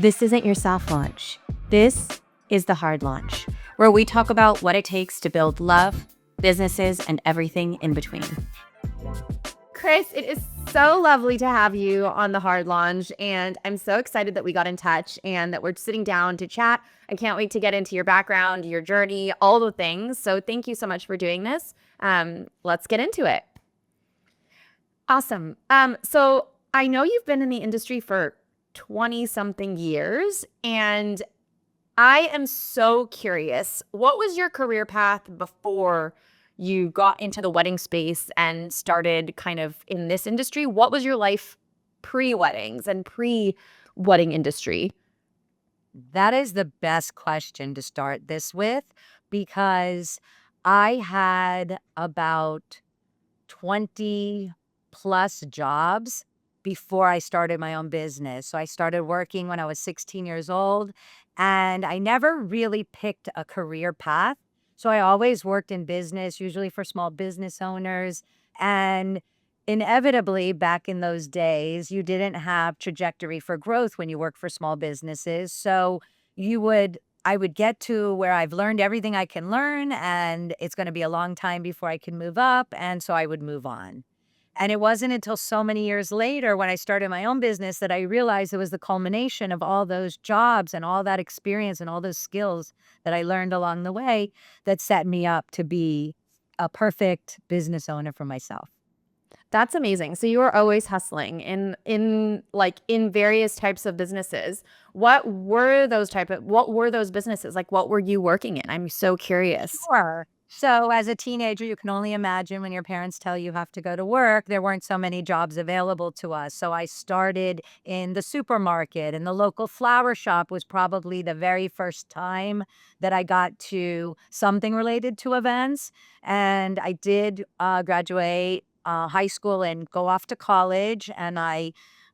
This isn't your soft launch. This is the hard launch, where we talk about what it takes to build love, businesses, and everything in between. Chris, it is so lovely to have you on the hard launch, and I'm so excited that we got in touch and that we're sitting down to chat. I can't wait to get into your background, your journey, all the things. So thank you so much for doing this. Let's get into it. Awesome. So I know you've been in the industry for 20 something years, and I am so curious. What was your career path before you got into the wedding space and started kind of in this industry? What was your life pre-weddings and pre-wedding industry? That is the best question to start this with, because I had about 20 plus jobs before I started my own business. So I started working when I was 16 years old, and I never really picked a career path. So I always worked in business, usually for small business owners. And inevitably, back in those days, you didn't have trajectory for growth when you work for small businesses. So I would get to where I've learned everything I can learn, and it's going to be a long time before I can move up. And so I would move on. And it wasn't until so many years later when I started my own business that I realized it was the culmination of all those jobs and all that experience and all those skills that I learned along the way that set me up to be a perfect business owner for myself. That's amazing. So you were always hustling in various types of businesses. What were those businesses? Like, what were you working in? I'm so curious. Sure. So as a teenager, you can only imagine when your parents tell you have to go to work, there weren't so many jobs available to us. So I started in the supermarket, and the local flower shop was probably the very first time that I got to something related to events. And I did graduate high school and go off to college. And I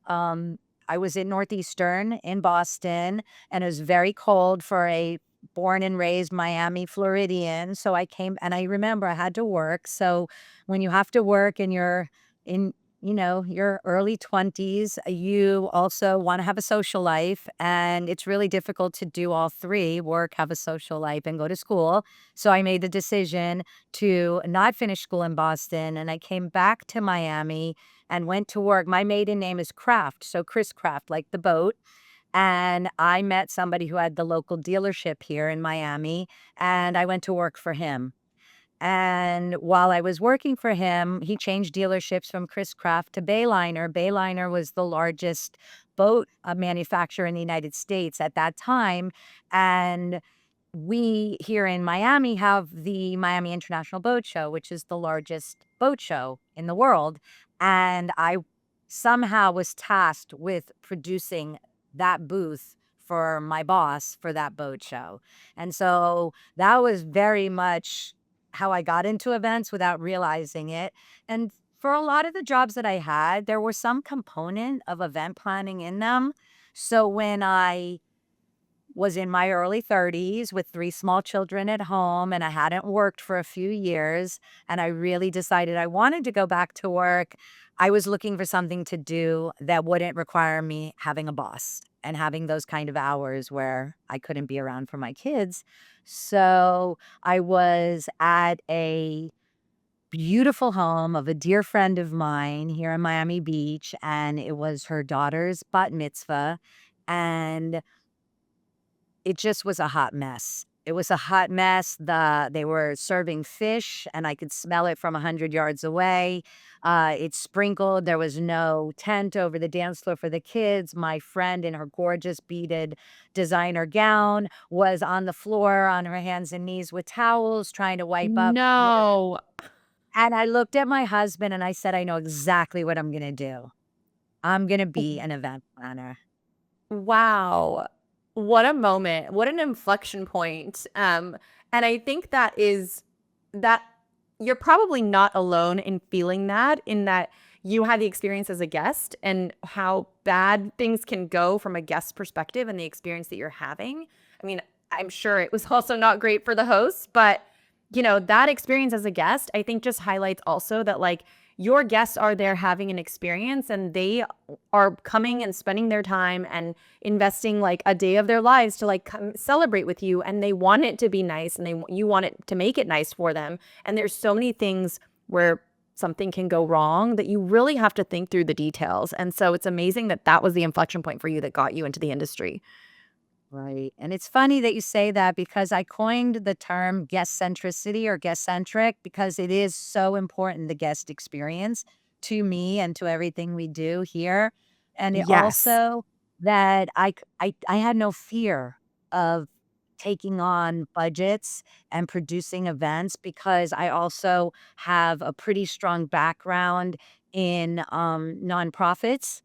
was in Northeastern in Boston, and it was very cold for a born and raised Miami Floridian. So I came, and I remember I had to work. So when you have to work and you're in, your early 20s, you also want to have a social life. And it's really difficult to do all three: work, have a social life, and go to school. So I made the decision to not finish school in Boston. And I came back to Miami and went to work. My maiden name is Craft. So Chris Craft, like the boat. And I met somebody who had the local dealership here in Miami, and I went to work for him. And while I was working for him, he changed dealerships from Chris Craft to Bayliner. Bayliner was the largest boat manufacturer in the United States at that time. And we here in Miami have the Miami International Boat Show, which is the largest boat show in the world. And I somehow was tasked with producing that booth for my boss for that boat show. And so that was very much how I got into events without realizing it. And for a lot of the jobs that I had, there was some component of event planning in them. So when I was in my early 30s with three small children at home, and I hadn't worked for a few years, and I really decided I wanted to go back to work, I was looking for something to do that wouldn't require me having a boss and having those kind of hours where I couldn't be around for my kids. So I was at a beautiful home of a dear friend of mine here in Miami Beach, and it was her daughter's bat mitzvah. And it just was a hot mess. It was a hot mess. They were serving fish, and I could smell it from 100 yards away. It sprinkled. There was no tent over the dance floor for the kids. My friend in her gorgeous beaded designer gown was on the floor on her hands and knees with towels trying to wipe up. No. And I looked at my husband and I said, I know exactly what I'm going to do. I'm going to be an event planner. Wow. What a moment. What an inflection point. And I think that you're probably not alone in feeling that, in that you had the experience as a guest and how bad things can go from a guest perspective and the experience that you're having. I mean, I'm sure it was also not great for the host, but that experience as a guest, I think just highlights also that, like, your guests are there having an experience, and they are coming and spending their time and investing like a day of their lives to like come celebrate with you, and they want it to be nice, and you want it to make it nice for them. And there's so many things where something can go wrong that you really have to think through the details. And so it's amazing that that was the inflection point for you that got you into the industry. Right. And it's funny that you say that because I coined the term guest centricity or guest centric because it is so important, the guest experience to me and to everything we do here. And it Yes. also that I had no fear of taking on budgets and producing events because I also have a pretty strong background in nonprofits,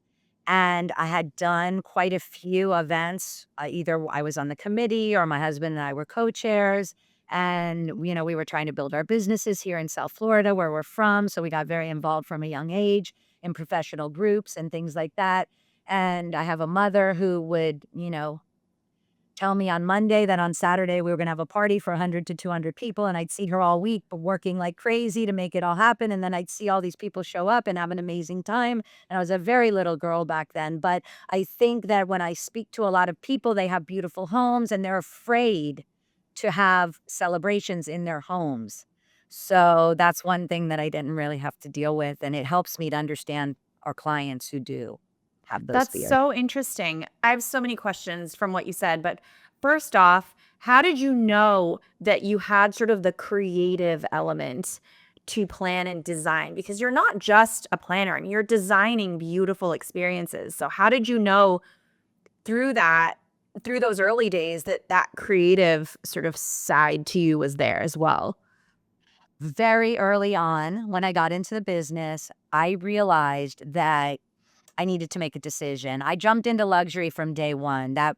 and I had done quite a few events. Either I was on the committee or my husband and I were co-chairs. And, we were trying to build our businesses here in South Florida, where we're from. So we got very involved from a young age in professional groups and things like that. And I have a mother who would, tell me on Monday that on Saturday we were gonna have a party for 100 to 200 people, and I'd see her all week, but working like crazy to make it all happen, and then I'd see all these people show up and have an amazing time, and I was a very little girl back then, but I think that when I speak to a lot of people, they have beautiful homes, and they're afraid to have celebrations in their homes. So that's one thing that I didn't really have to deal with, and it helps me to understand our clients who do have those That's fears. so interesting. I have so many questions from what you said, but first off, how did you know that you had sort of the creative element to plan and design? Because you're not just a planner, and you're designing beautiful experiences. So how did you know through that, through those early days, that that creative sort of side to you was there as well? Very early on, when I got into the business, I realized that I needed to make a decision. I jumped into luxury from day one. That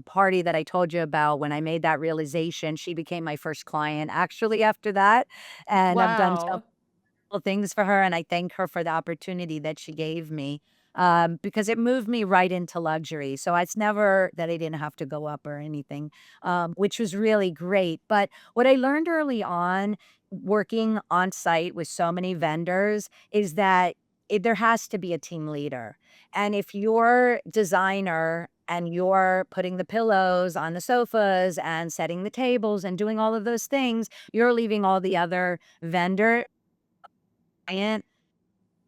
party that I told you about, when I made that realization, she became my first client actually after that. And I've done so Wow. things for her, and I thank her for the opportunity that she gave me, because it moved me right into luxury. So it's never that I didn't have to go up or anything, which was really great. But what I learned early on, working on site with so many vendors, is that there has to be a team leader. And if you're designer and you're putting the pillows on the sofas and setting the tables and doing all of those things, you're leaving all the other vendor client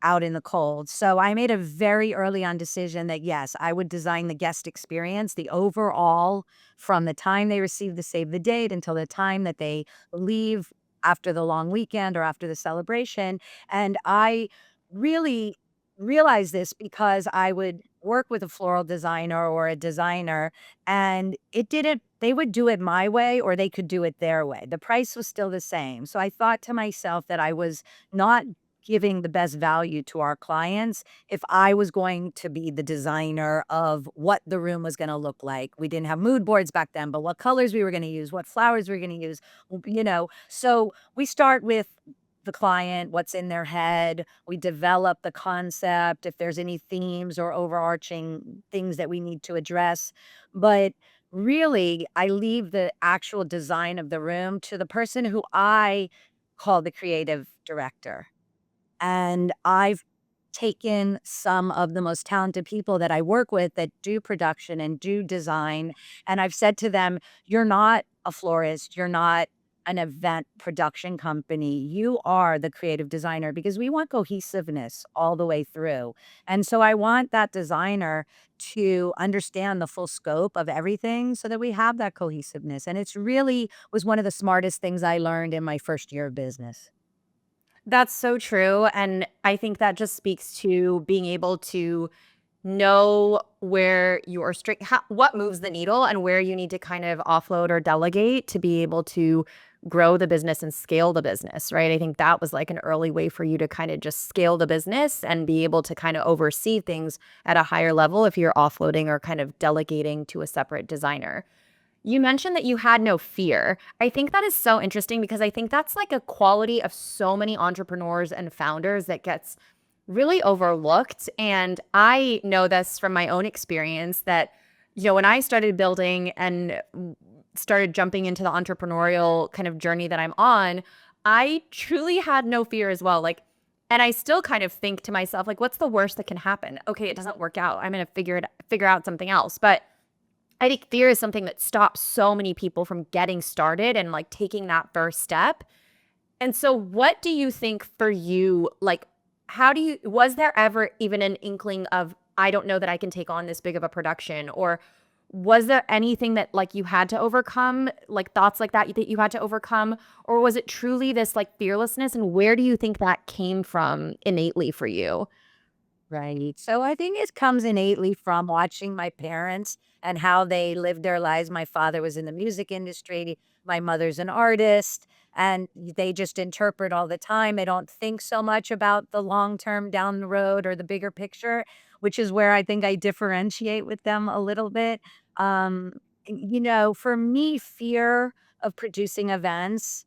out in the cold. So I made a very early on decision that yes, I would design the guest experience, the overall, from the time they receive the save the date until the time that they leave after the long weekend or after the celebration. And I really realized this because I would work with a floral designer or a designer, and they would do it my way or they could do it their way. The price was still the same. So I thought to myself that I was not giving the best value to our clients if I was going to be the designer of what the room was gonna look like. We didn't have mood boards back then, but what colors we were gonna use, what flowers we were gonna use, So we start with the client, what's in their head. We develop the concept, if there's any themes or overarching things that we need to address. But really, I leave the actual design of the room to the person who I call the creative director. And I've taken some of the most talented people that I work with that do production and do design, and I've said to them, "You're not a florist, you're not an event production company, you are the creative designer," because we want cohesiveness all the way through. And so I want that designer to understand the full scope of everything so that we have that cohesiveness, and it's really was one of the smartest things I learned in my first year of business. That's so true, and I think that just speaks to being able to know where your strength, what moves the needle, and where you need to kind of offload or delegate to be able to grow the business and scale the business, right? I think that was like an early way for you to kind of just scale the business and be able to kind of oversee things at a higher level if you're offloading or kind of delegating to a separate designer. You mentioned that you had no fear. I think that is so interesting because I think that's like a quality of so many entrepreneurs and founders that gets really overlooked. And I know this from my own experience that, when I started building and started jumping into the entrepreneurial kind of journey that I'm on, I truly had no fear as well. Like, And I still kind of think to myself, like, what's the worst that can happen? Okay, it doesn't work out. I'm going to figure out something else. But I think fear is something that stops so many people from getting started and like taking that first step. And so what do you think for you, like, was there ever even an inkling of, I don't know that I can take on this big of a production? Or was there anything that like you had to overcome, like thoughts like that you had to overcome? Or was it truly this like fearlessness? And where do you think that came from innately for you? Right. So I think it comes innately from watching my parents and how they lived their lives. My father was in the music industry, my mother's an artist, and they just interpret all the time. They don't think so much about the long term down the road or the bigger picture, which is where I think I differentiate with them a little bit. Um, for me, fear of producing events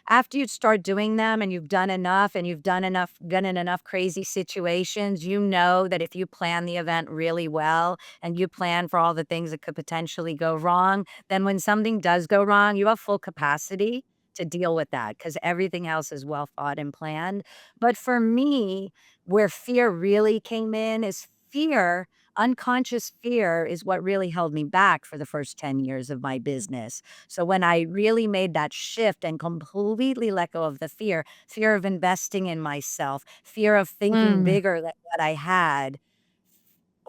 after you start doing them and you've done enough and you've been in enough crazy situations, you know that if you plan the event really well and you plan for all the things that could potentially go wrong, then when something does go wrong, you have full capacity to deal with that because everything else is well thought and planned. But for me, where fear really came in is fear. Unconscious fear is what really held me back for the first 10 years of my business. So when I really made that shift and completely let go of the fear of investing in myself, fear of thinking Mm, bigger than what I had,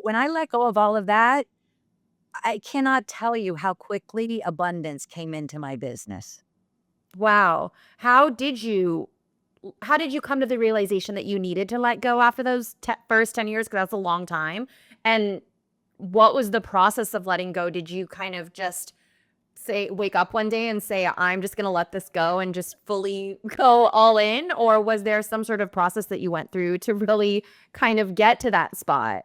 when I let go of all of that, I cannot tell you how quickly abundance came into my business. wow. How did you come to the realization that you needed to let go after those first 10 years? Because that's a long time. And what was the process of letting go? Did you kind of just wake up one day and say, I'm just going to let this go and just fully go all in? Or was there some sort of process that you went through to really kind of get to that spot?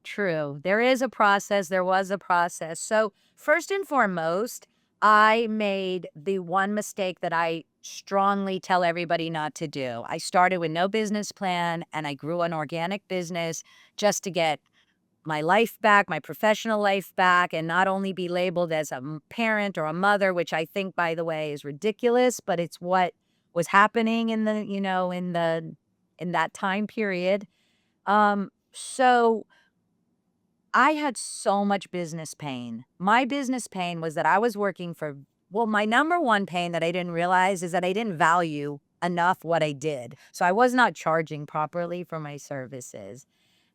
True. There is a process. There was a process. So, first and foremost, I made the one mistake that I strongly tell everybody not to do. I started with no business plan and I grew an organic business just to get my life back, my professional life back, and not only be labeled as a parent or a mother, which I think, by the way, is ridiculous, but it's what was happening in in that time period. So I had so much business pain. My business pain was that I was working for, well, my number one pain that I didn't realize is that I didn't value enough what I did. So I was not charging properly for my services.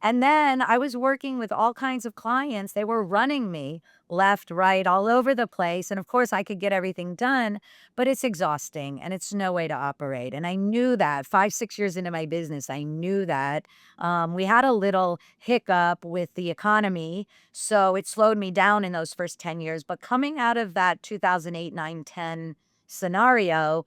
And then I was working with all kinds of clients. They were running me left, right, all over the place. And of course, I could get everything done, but it's exhausting and it's no way to operate. And I knew that 5, 6 years into my business, I knew that. We had a little hiccup with the economy. So it slowed me down in those first 10 years. But coming out of that 2008, 9, 10 scenario,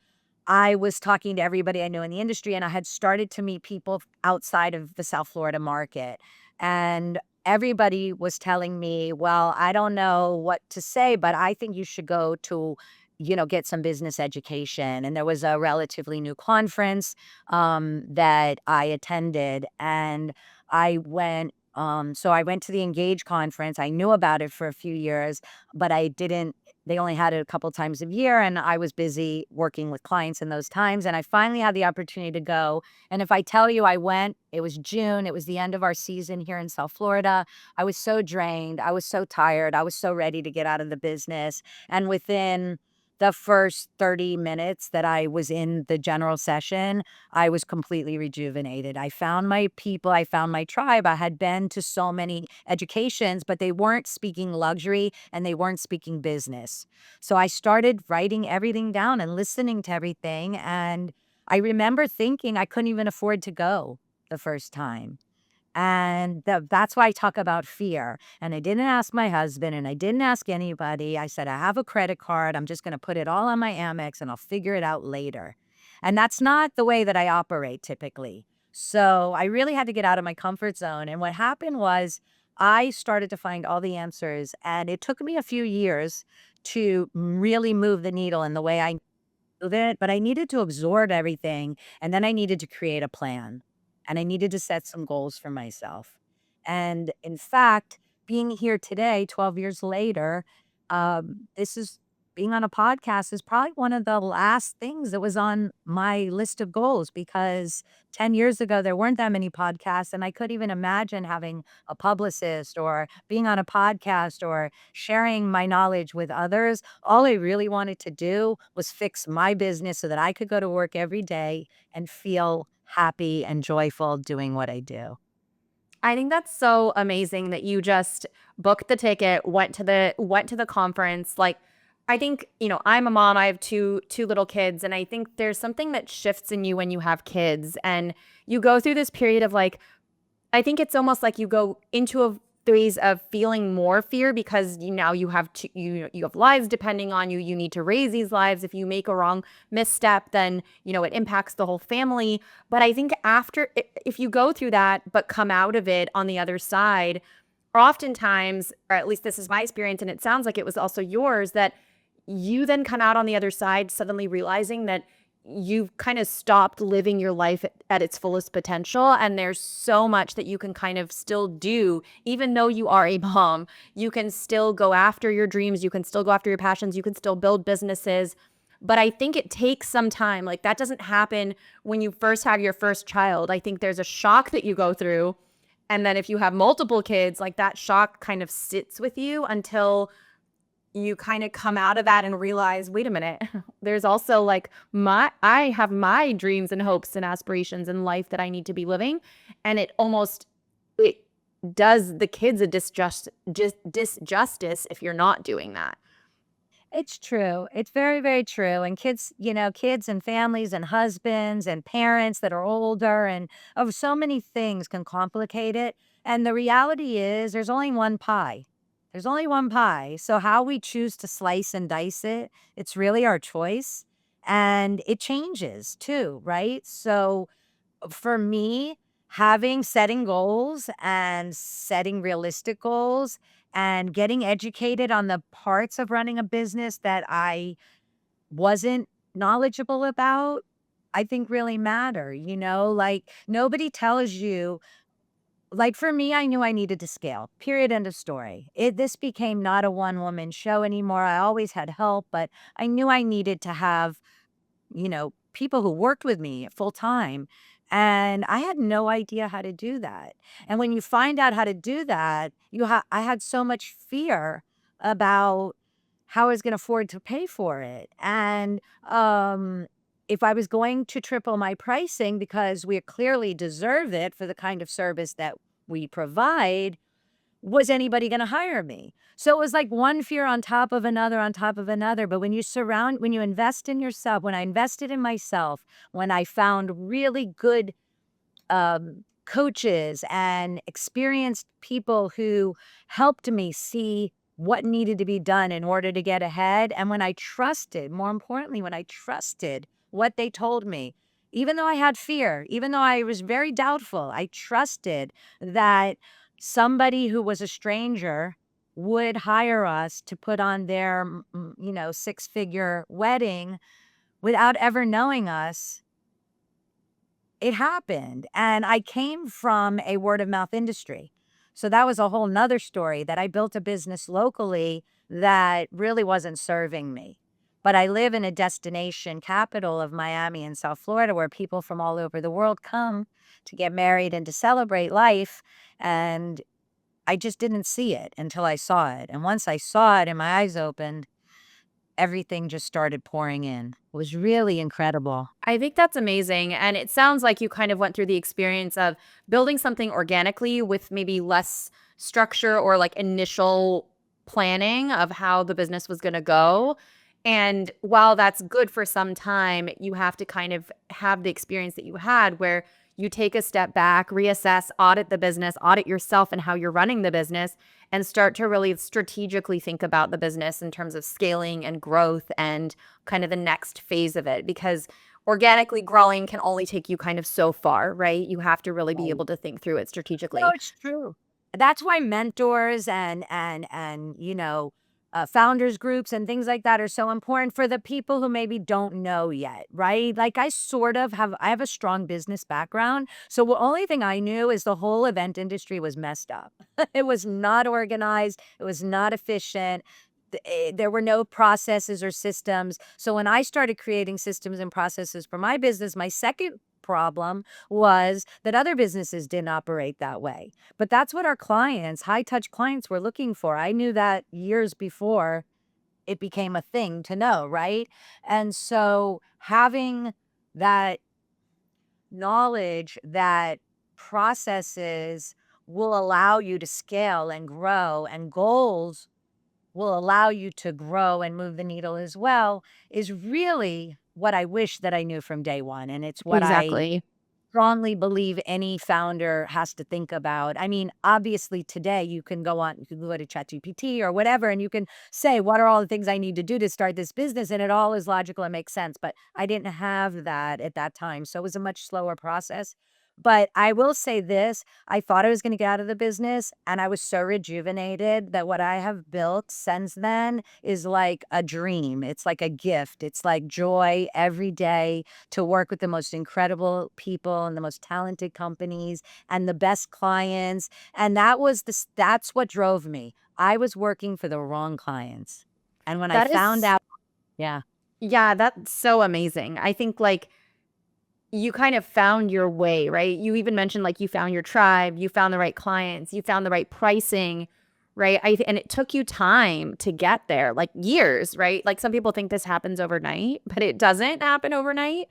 I was talking to everybody I knew in the industry, and I had started to meet people outside of the South Florida market. And everybody was telling me, well, I don't know what to say, but I think you should go to, get some business education. And there was a relatively new conference that I attended, and I went. So I went to the Engage conference. I knew about it for a few years, but I didn't they only had it a couple times a year, and I was busy working with clients in those times, and I finally had the opportunity to go, and if I tell you I went, it was June, it was the end of our season here in South Florida. I was so drained, I was so tired, I was so ready to get out of the business, and within the first 30 minutes that I was in the general session, I was completely rejuvenated. I found my people, I found my tribe. I had been to so many educations, but they weren't speaking luxury and they weren't speaking business. So I started writing everything down and listening to everything. And I remember thinking I couldn't even afford to go the first time. And that's why I talk about fear. And I didn't ask my husband and I didn't ask anybody. I said, I have a credit card. I'm just going to put it all on my Amex and I'll figure it out later. And that's not the way that I operate typically. So I really had to get out of my comfort zone. And what happened was I started to find all the answers. And it took me a few years to really move the needle in the way I of it, but I needed to absorb everything, and then I needed to create a plan, and I needed to set some goals for myself. And in fact, being here today, 12 years later, this is being on a podcast is probably one of the last things that was on my list of goals, because 10 years ago, there weren't that many podcasts. And I couldn't even imagine having a publicist or being on a podcast or sharing my knowledge with others. All I really wanted to do was fix my business so that I could go to work every day and feel happy and joyful doing what I do. I think that's so amazing that you just booked the ticket, went to the conference. Like, I think, I'm a mom, I have two little kids, and I think there's something that shifts in you when you have kids and you go through this period of like, I think it's almost like you go into a phase of feeling more fear because now you have you have lives depending on you. You need to raise these lives. If you make a wrong misstep, then it impacts the whole family. But I think if you go through that but come out of it on the other side, oftentimes, or at least this is my experience, and it sounds like it was also yours, that you then come out on the other side suddenly realizing that you've kind of stopped living your life at its fullest potential. And there's so much that you can kind of still do, even though you are a mom. You can still go after your dreams. You can still go after your passions. You can still build businesses. But I think it takes some time. Like, that doesn't happen when you first have your first child. I think there's a shock that you go through. And then if you have multiple kids, like, that shock kind of sits with you until you kind of come out of that and realize, wait a minute, there's also like I have my dreams and hopes and aspirations in life that I need to be living. And it does the kids a disjustice if you're not doing that. It's true. It's very, very true. And kids, kids and families and husbands and parents that are older and of so many things can complicate it. And the reality is there's only one pie. There's only one pie. So how we choose to slice and dice it, it's really our choice. And it changes too, right? So for me, setting goals and setting realistic goals and getting educated on the parts of running a business that I wasn't knowledgeable about, I think really matter. Like, nobody tells you, like, for me, I knew I needed to scale, period, end of story. This became not a one woman show anymore. I always had help, but I knew I needed to have people who worked with me full time. And I had no idea how to do that. And when you find out how to do that, I had so much fear about how I was going to afford to pay for it. And if I was going to triple my pricing because we clearly deserve it for the kind of service that we provide, was anybody going to hire me? So it was like one fear on top of another, on top of another. But when you invest in yourself, when I invested in myself, when I found really good coaches and experienced people who helped me see what needed to be done in order to get ahead. And when I trusted, more importantly, when I trusted what they told me, even though I had fear, even though I was very doubtful, I trusted that somebody who was a stranger would hire us to put on their, 6-figure wedding without ever knowing us. It happened. And I came from a word of mouth industry. So that was a whole nother story, that I built a business locally that really wasn't serving me. But I live in a destination capital of Miami and South Florida where people from all over the world come to get married and to celebrate life. And I just didn't see it until I saw it. And once I saw it and my eyes opened, everything just started pouring in. It was really incredible. I think that's amazing. And it sounds like you kind of went through the experience of building something organically with maybe less structure or like initial planning of how the business was going to go. And while that's good for some time, you have to kind of have the experience that you had where you take a step back, reassess, audit the business, audit yourself and how you're running the business, and start to really strategically think about the business in terms of scaling and growth and kind of the next phase of it. Because organically growing can only take you kind of so far, right? You have to really be able to think through it strategically. No, it's true. That's why mentors and founders groups and things like that are so important for the people who maybe don't know yet, right? Like, I have a strong business background. So the only thing I knew is the whole event industry was messed up. It was not organized. It was not efficient. There were no processes or systems. So when I started creating systems and processes for my business, my second problem was that other businesses didn't operate that way. But that's what our clients, high touch clients, were looking for. I knew that years before it became a thing to know, right? And so having that knowledge that processes will allow you to scale and grow, and goals will allow you to grow and move the needle as well, is really what I wish that I knew from day one. And it's what I Exactly. strongly believe any founder has to think about. I mean, obviously today you can go to ChatGPT or whatever, and you can say, what are all the things I need to do to start this business? And it all is logical and makes sense. But I didn't have that at that time. So it was a much slower process. But I will say this, I thought I was going to get out of the business, and I was so rejuvenated that what I have built since then is like a dream. It's like a gift. It's like joy every day to work with the most incredible people and the most talented companies and the best clients. And that's what drove me. I was working for the wrong clients. And when I That found is, out, yeah. yeah, that's so amazing. I think like you kind of found your way, right? You even mentioned like you found your tribe, you found the right clients, you found the right pricing, right? And it took you time to get there, like years, right? Like some people think this happens overnight, but it doesn't happen overnight.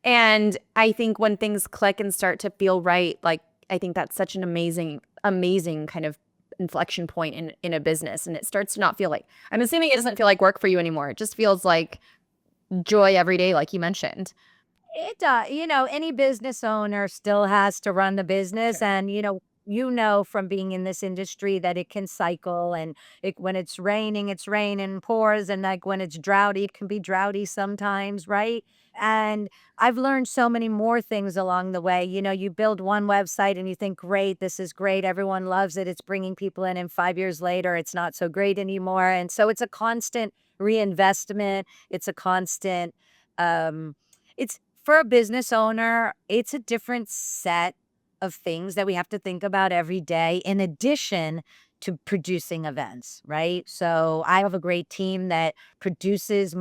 And I think when things click and start to feel right, like I think that's such an amazing kind of inflection point in a business. And it starts to not feel like, I'm assuming it doesn't feel like work for you anymore. It just feels like joy every day, like you mentioned. It any business owner still has to run the business, Sure. and you know from being in this industry that it can cycle, and when it's raining, it's rain and pours, and like when it's droughty, it can be droughty sometimes, right? And I've learned so many more things along the way. You build one website and you think, great, this is great, everyone loves it, it's bringing people in, and 5 years later, it's not so great anymore. And so it's a constant reinvestment. It's a constant um it's for a business owner, it's a different set of things that we have to think about every day in addition to producing events, right? So I have a great team that produces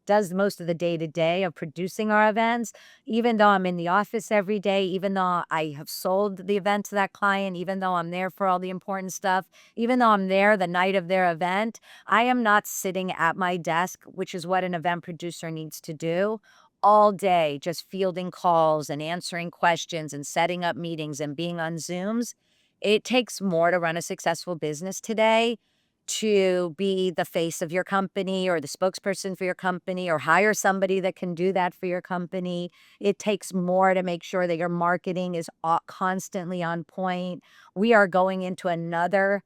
does most of the day to day of producing our events. Even though I'm in the office every day, even though I have sold the event to that client, even though I'm there for all the important stuff, even though I'm there the night of their event, I am not sitting at my desk, which is what an event producer needs to do all day, just fielding calls and answering questions and setting up meetings and being on Zooms. It takes more to run a successful business today, to be the face of your company or the spokesperson for your company, or hire somebody that can do that for your company. It takes more to make sure that your marketing is constantly on point. We are going into another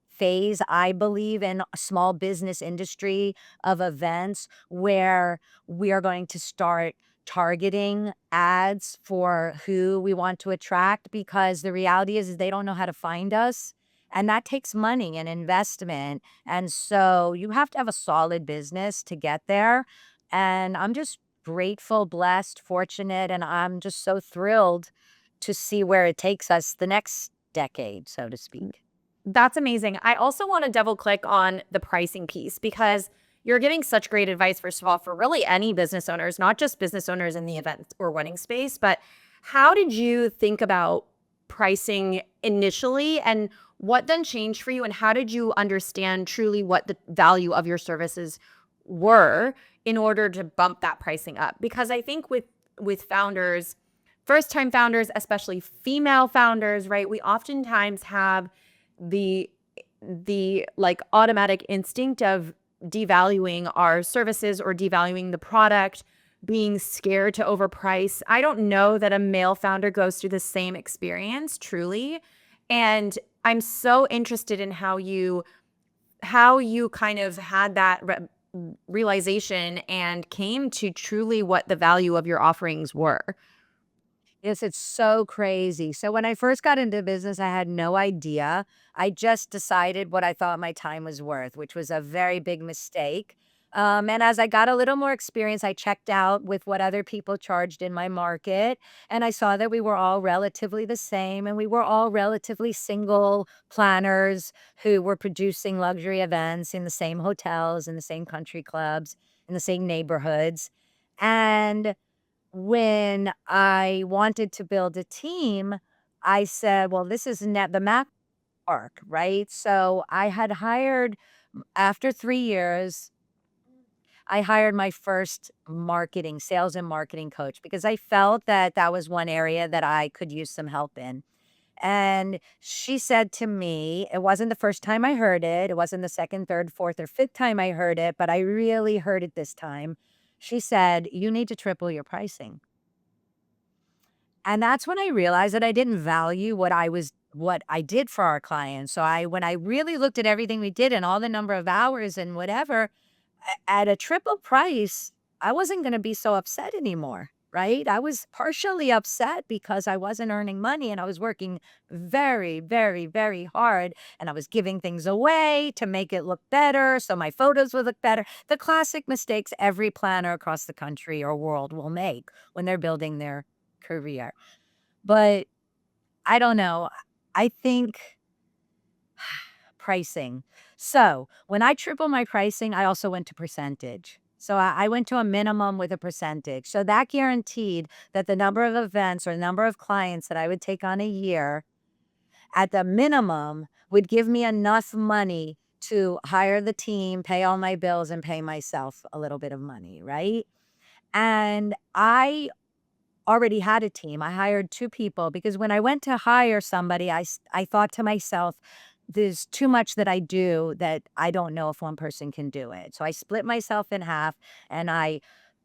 phase, I believe, in a small business industry of events where we are going to start targeting ads for who we want to attract, because the reality is they don't know how to find us. And that takes money and investment. And so you have to have a solid business to get there. And I'm just grateful, blessed, fortunate, and I'm just so thrilled to see where it takes us the next decade, so to speak. That's amazing. I also want to double click on the pricing piece because you're giving such great advice, first of all, for really any business owners, not just business owners in the event or wedding space. But how did you think about pricing initially, and what then changed for you? And how did you understand truly what the value of your services were in order to bump that pricing up? Because I think with founders, first time founders, especially female founders, right? We oftentimes have the like automatic instinct of devaluing our services or devaluing the product, being scared to overprice. I don't know that a male founder goes through the same experience truly. And I'm so interested in how you kind of had that realization and came to truly what the value of your offerings were. Yes, it's so crazy. So when I first got into business, I had no idea. I just decided what I thought my time was worth, which was a very big mistake. And as I got a little more experience, I checked out with what other people charged in my market. And I saw that we were all relatively the same. And we were all relatively single planners who were producing luxury events in the same hotels, in the same country clubs, in the same neighborhoods. And when I wanted to build a team, I said, well, this is net the math arc, right? So I had hired, after 3 years, I hired my first sales and marketing coach because I felt that that was one area that I could use some help in. And she said to me, it wasn't the first time I heard it. It wasn't the second, third, fourth, or fifth time I heard it, but I really heard it this time. She said, you need to triple your pricing. And that's when I realized that I didn't value what I did for our clients. So when I really looked at everything we did and all the number of hours and whatever, at a triple price, I wasn't going to be so upset anymore, right? I was partially upset because I wasn't earning money and I was working very, very, very hard and I was giving things away to make it look better so my photos would look better. The classic mistakes every planner across the country or world will make when they're building their career. But I don't know. I think pricing. So when I tripled my pricing, I also went to percentage. So I went to a minimum with a percentage. So that guaranteed that the number of events or number of clients that I would take on a year at the minimum would give me enough money to hire the team, pay all my bills, and pay myself a little bit of money, right? And I already had a team. I hired 2 people because when I went to hire somebody, I thought to myself, there's too much that I do that I don't know if one person can do it. So I split myself in half and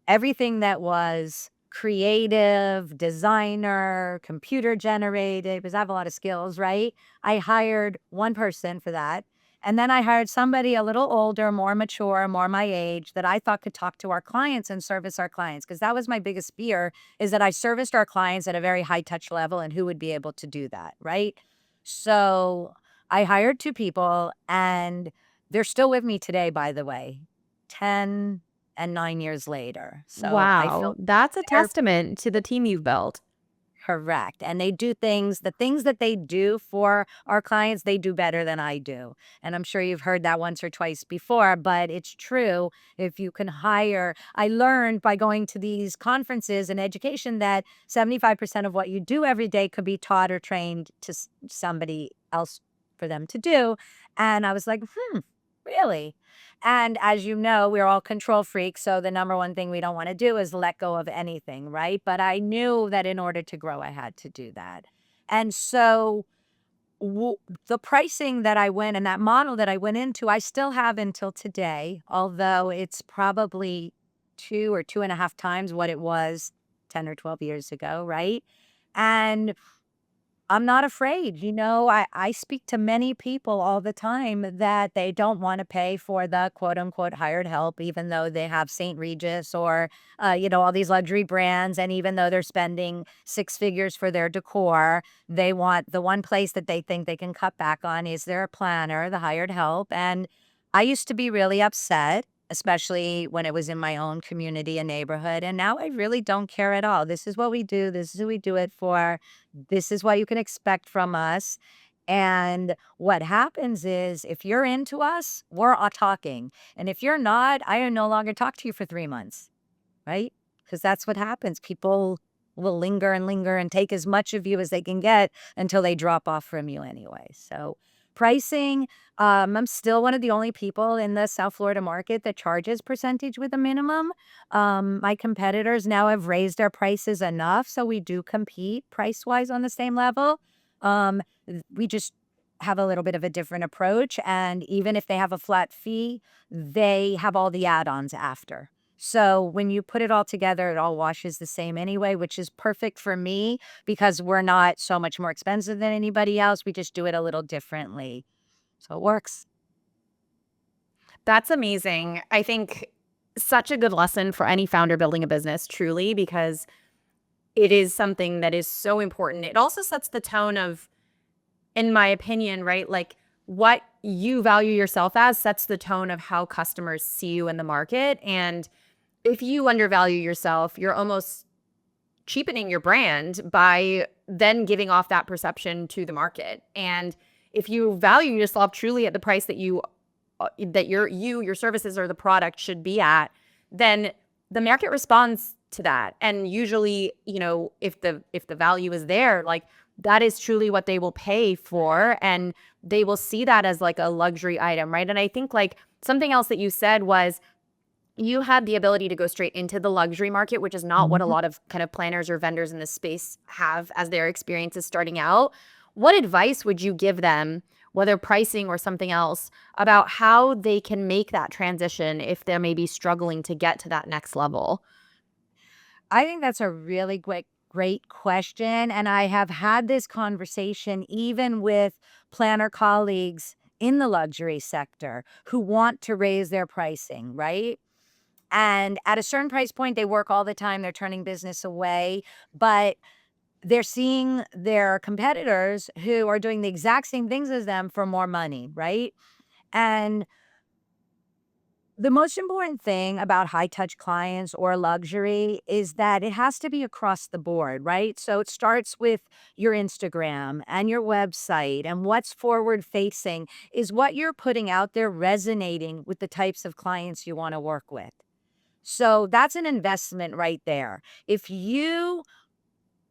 everything that was creative, designer, computer generated, because I have a lot of skills, right? I hired one person for that. And then I hired somebody a little older, more mature, more my age that I thought could talk to our clients and service our clients. Because that was my biggest fear is that I serviced our clients at a very high touch level and who would be able to do that, right? So I hired 2 people and they're still with me today, by the way, 10 and 9 years later. So I Wow, feel that's a they're testament to the team you've built. correct. And they do the things that they do for our clients, they do better than I do. And I'm sure you've heard that once or twice before, but it's true. If you can hire, I learned by going to these conferences and education that 75% of what you do every day could be taught or trained to somebody else for them to do. And I was like, really? And as you know, we're all control freaks. So the number one thing we don't want to do is let go of anything, right? But I knew that in order to grow, I had to do that. And so w- the pricing that I went and that model that I went into, I still have until today, although it's probably 2 or 2.5 times what it was 10 or 12 years ago, right? And I'm not afraid. I speak to many people all the time that they don't want to pay for the quote unquote hired help, even though they have St. Regis or, all these luxury brands. And even though they're spending 6 figures for their decor, they want the one place that they think they can cut back on is their planner, the hired help. And I used to be really upset, especially when it was in my own community and neighborhood. And now I really don't care at all. This is what we do. This is who we do it for. This is what you can expect from us. And what happens is if you're into us, we're all talking. And if you're not, I will no longer talk to you for 3 months, right? Because that's what happens. People will linger and take as much of you as they can get until they drop off from you anyway. So pricing, I'm still one of the only people in the South Florida market that charges percentage with a minimum. My competitors now have raised their prices enough, so we do compete price-wise on the same level. We just have a little bit of a different approach, and even if they have a flat fee, they have all the add-ons after. So when you put it all together, it all washes the same anyway, which is perfect for me because we're not so much more expensive than anybody else. We just do it a little differently. So it works. That's amazing. I think such a good lesson for any founder building a business, truly, because it is something that is so important. It also sets the tone of, in my opinion, right? Like what you value yourself as sets the tone of how customers see you in the market. And if you undervalue yourself, you're almost cheapening your brand by then giving off that perception to the market. And if you value yourself truly at the price that your services or the product should be at, then the market responds to that. And usually, if the value is there, like that is truly what they will pay for, and they will see that as like a luxury item, right? And I think like something else that you said was you had the ability to go straight into the luxury market, which is not what a Mhm. lot of kind of planners or vendors in this space have as their experiences starting out. What advice would you give them, whether pricing or something else, about how they can make that transition if they're maybe struggling to get to that next level? I think that's a really great question, and I have had this conversation even with planner colleagues in the luxury sector who want to raise their pricing, right? And at a certain price point, they work all the time, they're turning business away, but they're seeing their competitors who are doing the exact same things as them for more money, right? And the most important thing about high touch clients or luxury is that it has to be across the board, right? So it starts with your Instagram and your website, and what's forward facing is what you're putting out there resonating with the types of clients you want to work with. So that's an investment right there. If you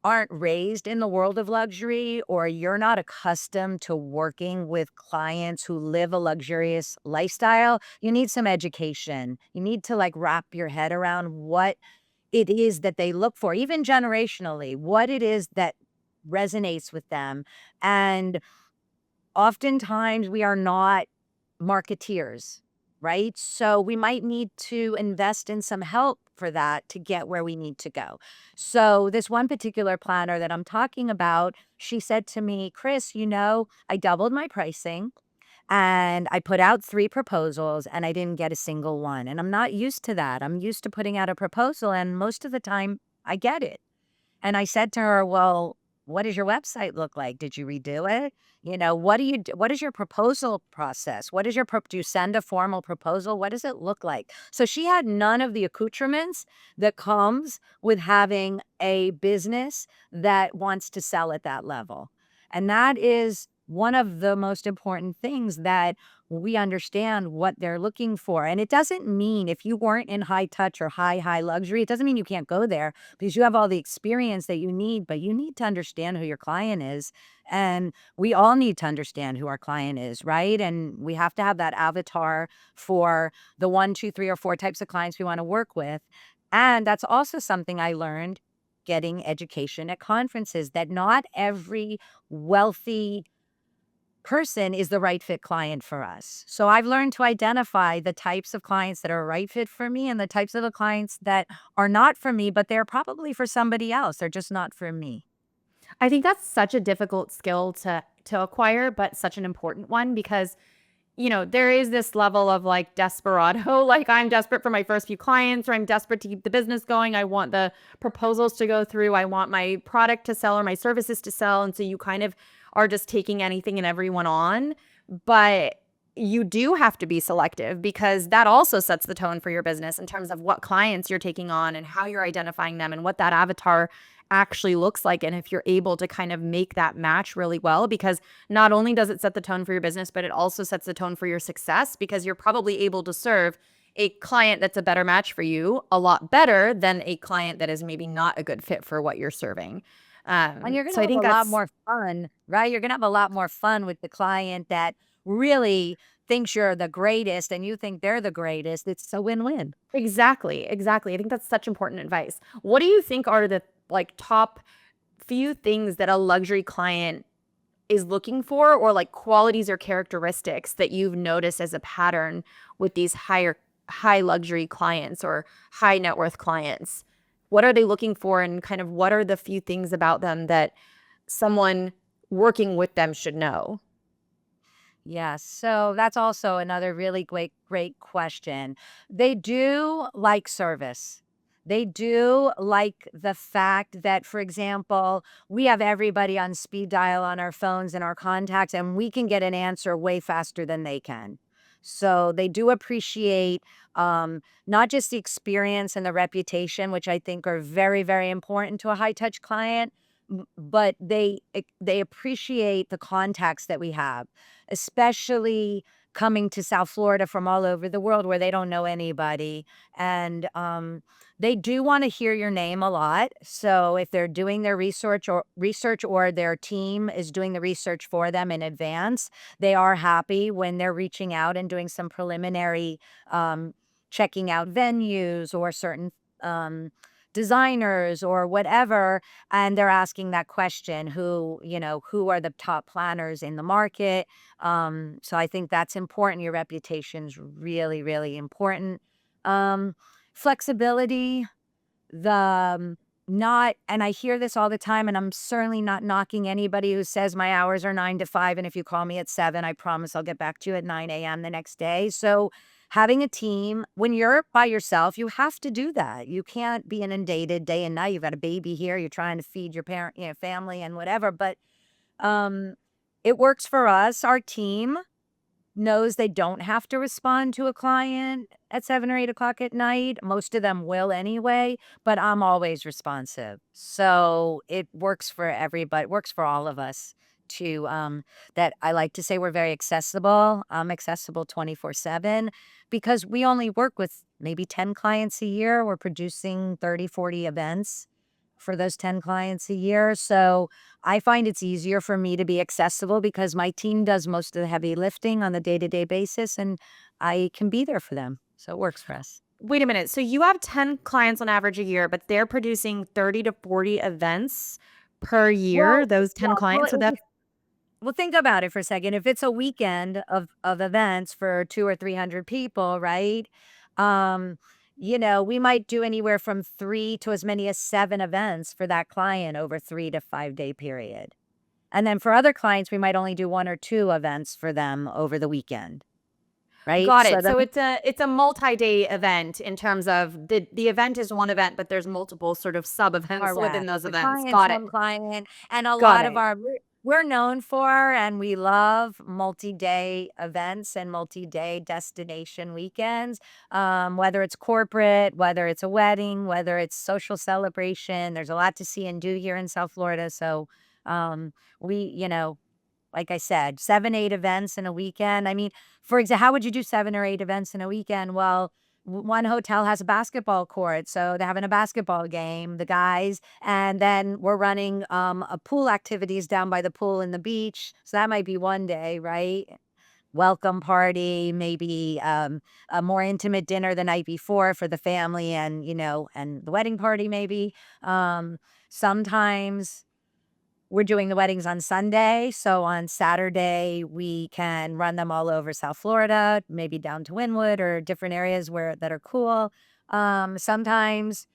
aren't raised in the world of luxury, or you're not accustomed to working with clients who live a luxurious lifestyle, you need some education. You need to like wrap your head around what it is that they look for, even generationally, what it is that resonates with them. And oftentimes we are not marketeers, right? So we might need to invest in some help for that to get where we need to go. So this one particular planner that I'm talking about, she said to me, Chris, I doubled my pricing and I put out 3 proposals and I didn't get a single one. And I'm not used to that. I'm used to putting out a proposal and most of the time I get it. And I said to her, "Well, what does your website look like? Did you redo it? What do you do? What is your proposal process? What is do you send a formal proposal? What does it look like?" So she had none of the accoutrements that comes with having a business that wants to sell at that level. And that is one of the most important things, that we understand what they're looking for. And it doesn't mean if you weren't in high touch or high luxury, it doesn't mean you can't go there because you have all the experience that you need, but you need to understand who your client is. And we all need to understand who our client is, right? And we have to have that avatar for the one, two, three, or four types of clients we want to work with. And that's also something I learned getting education at conferences, that not every wealthy person is the right fit client for us. So I've learned to identify the types of clients that are a right fit for me and the types of the clients that are not for me, but they're probably for somebody else. They're just not for me. I think that's such a difficult skill to acquire, but such an important one because there is this level of like desperado, like I'm desperate for my first few clients, or I'm desperate to keep the business going. I want the proposals to go through. I want my product to sell or my services to sell. And so you kind of are just taking anything and everyone on. But you do have to be selective because that also sets the tone for your business in terms of what clients you're taking on and how you're identifying them and what that avatar actually looks like. And if you're able to kind of make that match really well, because not only does it set the tone for your business, but it also sets the tone for your success because you're probably able to serve a client that's a better match for you a lot better than a client that is maybe not a good fit for what you're serving. And you're going So to I have a think lot that's more fun, right? You're going to have a lot more fun with the client that really thinks you're the greatest and you think they're the greatest. It's a win-win. exactly. I think that's such important advice. What do you think are the like top few things that a luxury client is looking for, or like qualities or characteristics that you've noticed as a pattern with these high luxury clients or high net worth clients? What are they looking for, and kind of what are the few things about them that someone working with them should know? Yes. So that's also another really great question. They do like service. They do like the fact that, for example, we have everybody on speed dial on our phones and our contacts, and we can get an answer way faster than they can. So they do appreciate not just the experience and the reputation, which I think are very, very important to a high touch client, but they appreciate the contacts that we have, especially coming to South Florida from all over the world where they don't know anybody. And they do want to hear your name a lot. So if they're doing their research or their team is doing the research for them in advance, they are happy when they're reaching out and doing some preliminary um, checking out venues or certain um, designers or whatever, and they're asking that question, who are the top planners in the market. So I think that's important. Your reputation's really, really important. um Flexibility, the not and I hear this all the time, and I'm certainly not knocking anybody who says my hours are 9 to 5, and if you call me at 7, I promise I'll get back to you at 9 a.m. the next day. So having a team, when you're by yourself, you have to do that. You can't be inundated day and night. You've got a baby here, you're trying to feed your parent, family and whatever. But um it works for us. Our team knows they don't have to respond to a client at 7 or 8 o'clock at night. Most of them will anyway, but I'm always responsive. So it works for everybody, it works for all of us to that I like to say we're very accessible. I'm accessible 24/7 because we only work with maybe 10 clients a year. We're producing 30, 40 events for those 10 clients a year. So I find it's easier for me to be accessible because my team does most of the heavy lifting on a day-to-day basis, and I can be there for them. So it works for us. Wait a minute. So you have 10 clients on average a year, but they're producing 30 to 40 events per year, Well, those yeah, 10 clients. So that's well, think about it for a second. If it's a weekend of events for 2 or 300 people, right? Um, we might do anywhere from 3 to as many as 7 events for that client over 3 to 5 day period. And then for other clients, we might only do 1 or 2 events for them over the weekend, right? got So it. that So it's a multi-day event in terms of the event is one event, but there's multiple sort of sub events within correct. those The events. client's Got it. one client, and a Got lot of it. we're known for and we love multi-day events and multi-day destination weekends. Whether it's corporate, whether it's a wedding, whether it's social celebration, there's a lot to see and do here in South Florida. So um, we, like I said, 7, 8 events in a weekend. I mean, for example, how would you do 7 or 8 events in a weekend? Well, one hotel has a basketball court, so they're having a basketball game, the guys, and then we're running a pool activities down by the pool and the beach. So that might be one day, right? Welcome party, maybe a more intimate dinner the night before for the family, and and the wedding party maybe. Sometimes we're doing the weddings on Sunday, so on Saturday, we can run them all over South Florida, maybe down to Wynwood or different areas where that are cool. Sometimes,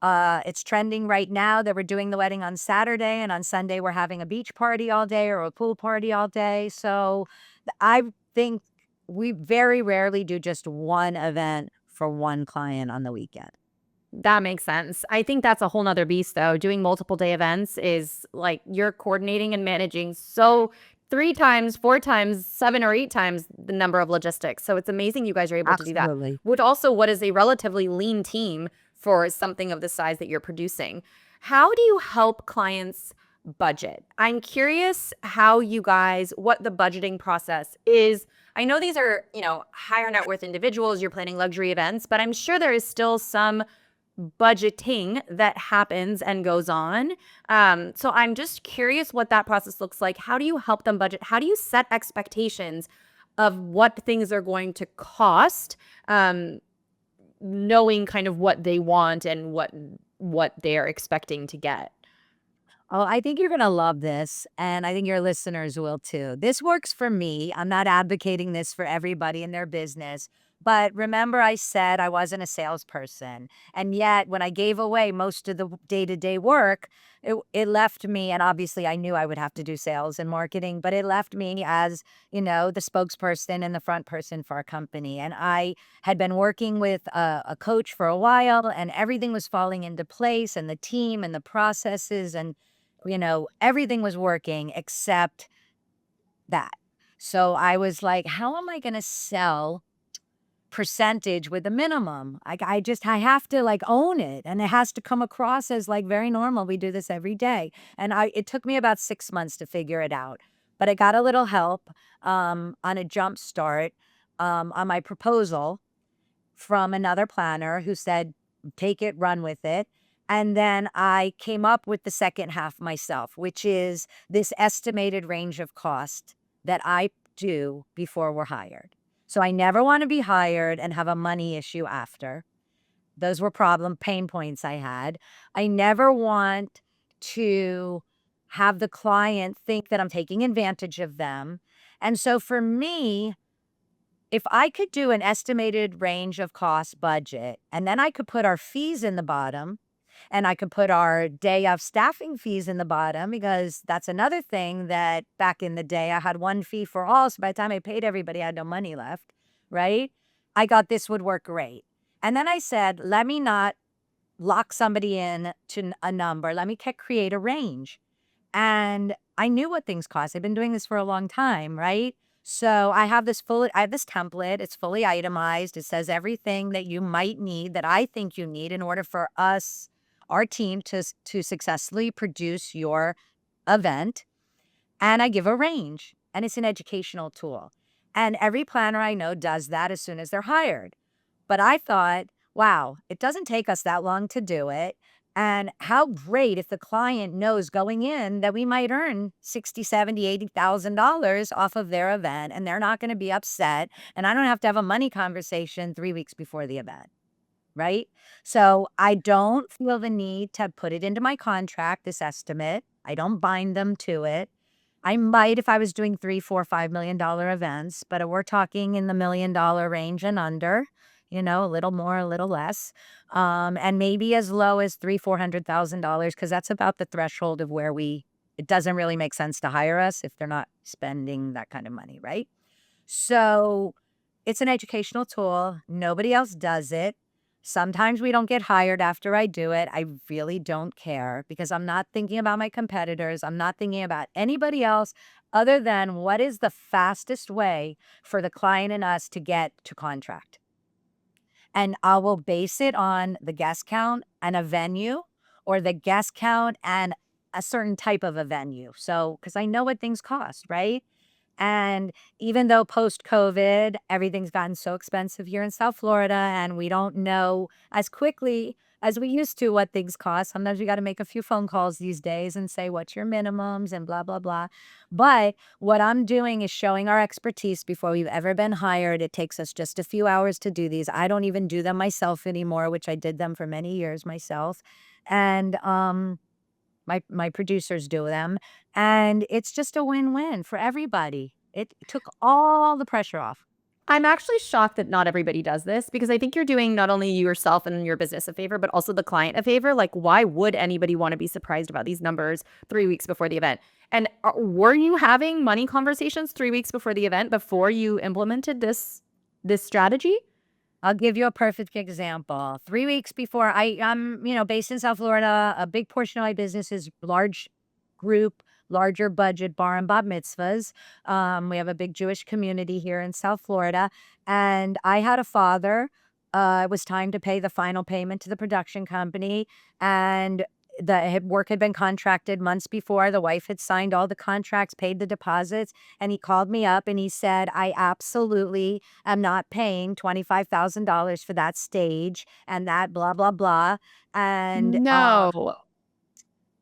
it's trending right now that we're doing the wedding on Saturday, and on Sunday, we're having a beach party all day or a pool party all day. So, I think we very rarely do just one event for one client on the weekend. That makes sense. I think that's a whole nother beast, though. Doing multiple day events is like you're coordinating and managing so 3 times, 4 times, 7 or 8 times the number of logistics. So it's amazing you guys are able to do that. Absolutely. With also what is a relatively lean team for something of the size that you're producing. How do you help clients budget? I'm curious how you guys, what the budgeting process is. I know these are, higher net worth individuals, you're planning luxury events, but I'm sure there is still some budgeting that happens and goes on. So I'm just curious what that process looks like. How do you help them budget? How do you set expectations of what things are going to cost, knowing kind of what they want and what they're expecting to get? Oh, I think you're going to love this, and I think your listeners will too. This works for me. I'm not advocating this for everybody in their business, But remember, I said I wasn't a salesperson. And yet, when I gave away most of the day to day work, it left me, and obviously I knew I would have to do sales and marketing, but it left me as, the spokesperson and the front person for our company. And I had been working with a coach for a while, and everything was falling into place, and the team and the processes, and, everything was working except that. So I was like, how am I going to sell percentage with a minimum? I have to like own it, and it has to come across as like very normal. We do this every day. And it took me about 6 months to figure it out, but I got a little help on a jump start on my proposal from another planner who said, take it, run with it. And then I came up with the second half myself, which is this estimated range of cost that I do before we're hired. So I never want to be hired and have a money issue after. Those were pain points I had. I never want to have the client think that I'm taking advantage of them. And so for me, if I could do an estimated range of cost budget, and then I could put our fees in the bottom, and I could put our day of staffing fees in the bottom, because that's another thing that back in the day I had one fee for all. So by the time I paid everybody, I had no money left, right? I got this would work great. And then I said, let me not lock somebody in to a number. Let me create a range. And I knew what things cost. I've been doing this for a long time, right? So I have this template. It's fully itemized. It says everything that you might need, that I think you need in order for our team to successfully produce your event. And I give a range, and it's an educational tool. And every planner I know does that as soon as they're hired. But I thought, wow, it doesn't take us that long to do it. And how great if the client knows going in that we might earn 60, 70, $80,000 off of their event, and they're not going to be upset. And I don't have to have a money conversation 3 weeks before the event. Right. So I don't feel the need to put it into my contract, this estimate. I don't bind them to it. I might if I was doing 3, 4, $5 million events, but we're talking in the $1 million range and under, a little more, a little less, and maybe as low as 3, $400,000, because that's about the threshold of where it doesn't really make sense to hire us if they're not spending that kind of money, right? So it's an educational tool. Nobody else does it. Sometimes we don't get hired after I do it. I really don't care, because I'm not thinking about my competitors. I'm not thinking about anybody else other than what is the fastest way for the client and us to get to contract. And I will base it on the guest count and a venue, or the guest count and a certain type of a venue. So, because I know what things cost, right? And even though post-COVID, everything's gotten so expensive here in South Florida, and we don't know as quickly as we used to what things cost. Sometimes we got to make a few phone calls these days and say, what's your minimums and blah, blah, blah. But what I'm doing is showing our expertise before we've ever been hired. It takes us just a few hours to do these. I don't even do them myself anymore, which I did them for many years myself. And my producers do them, and it's just a win-win for everybody. It took all the pressure off. I'm actually shocked that not everybody does this, because I think you're doing not only yourself and your business a favor, but also the client a favor. Like, why would anybody want to be surprised about these numbers 3 weeks before the event? And were you having money conversations 3 weeks before the event before you implemented this strategy? I'll give you a perfect example. 3 weeks before, I'm, based in South Florida. A big portion of my business is large group, larger budget bar and bat mitzvahs. We have a big Jewish community here in South Florida. And I had a father. It was time to pay the final payment to the production company. And the work had been contracted months before. The wife had signed all the contracts, paid the deposits. And he called me up and he said, I absolutely am not paying $25,000 for that stage and that blah, blah, blah. And No.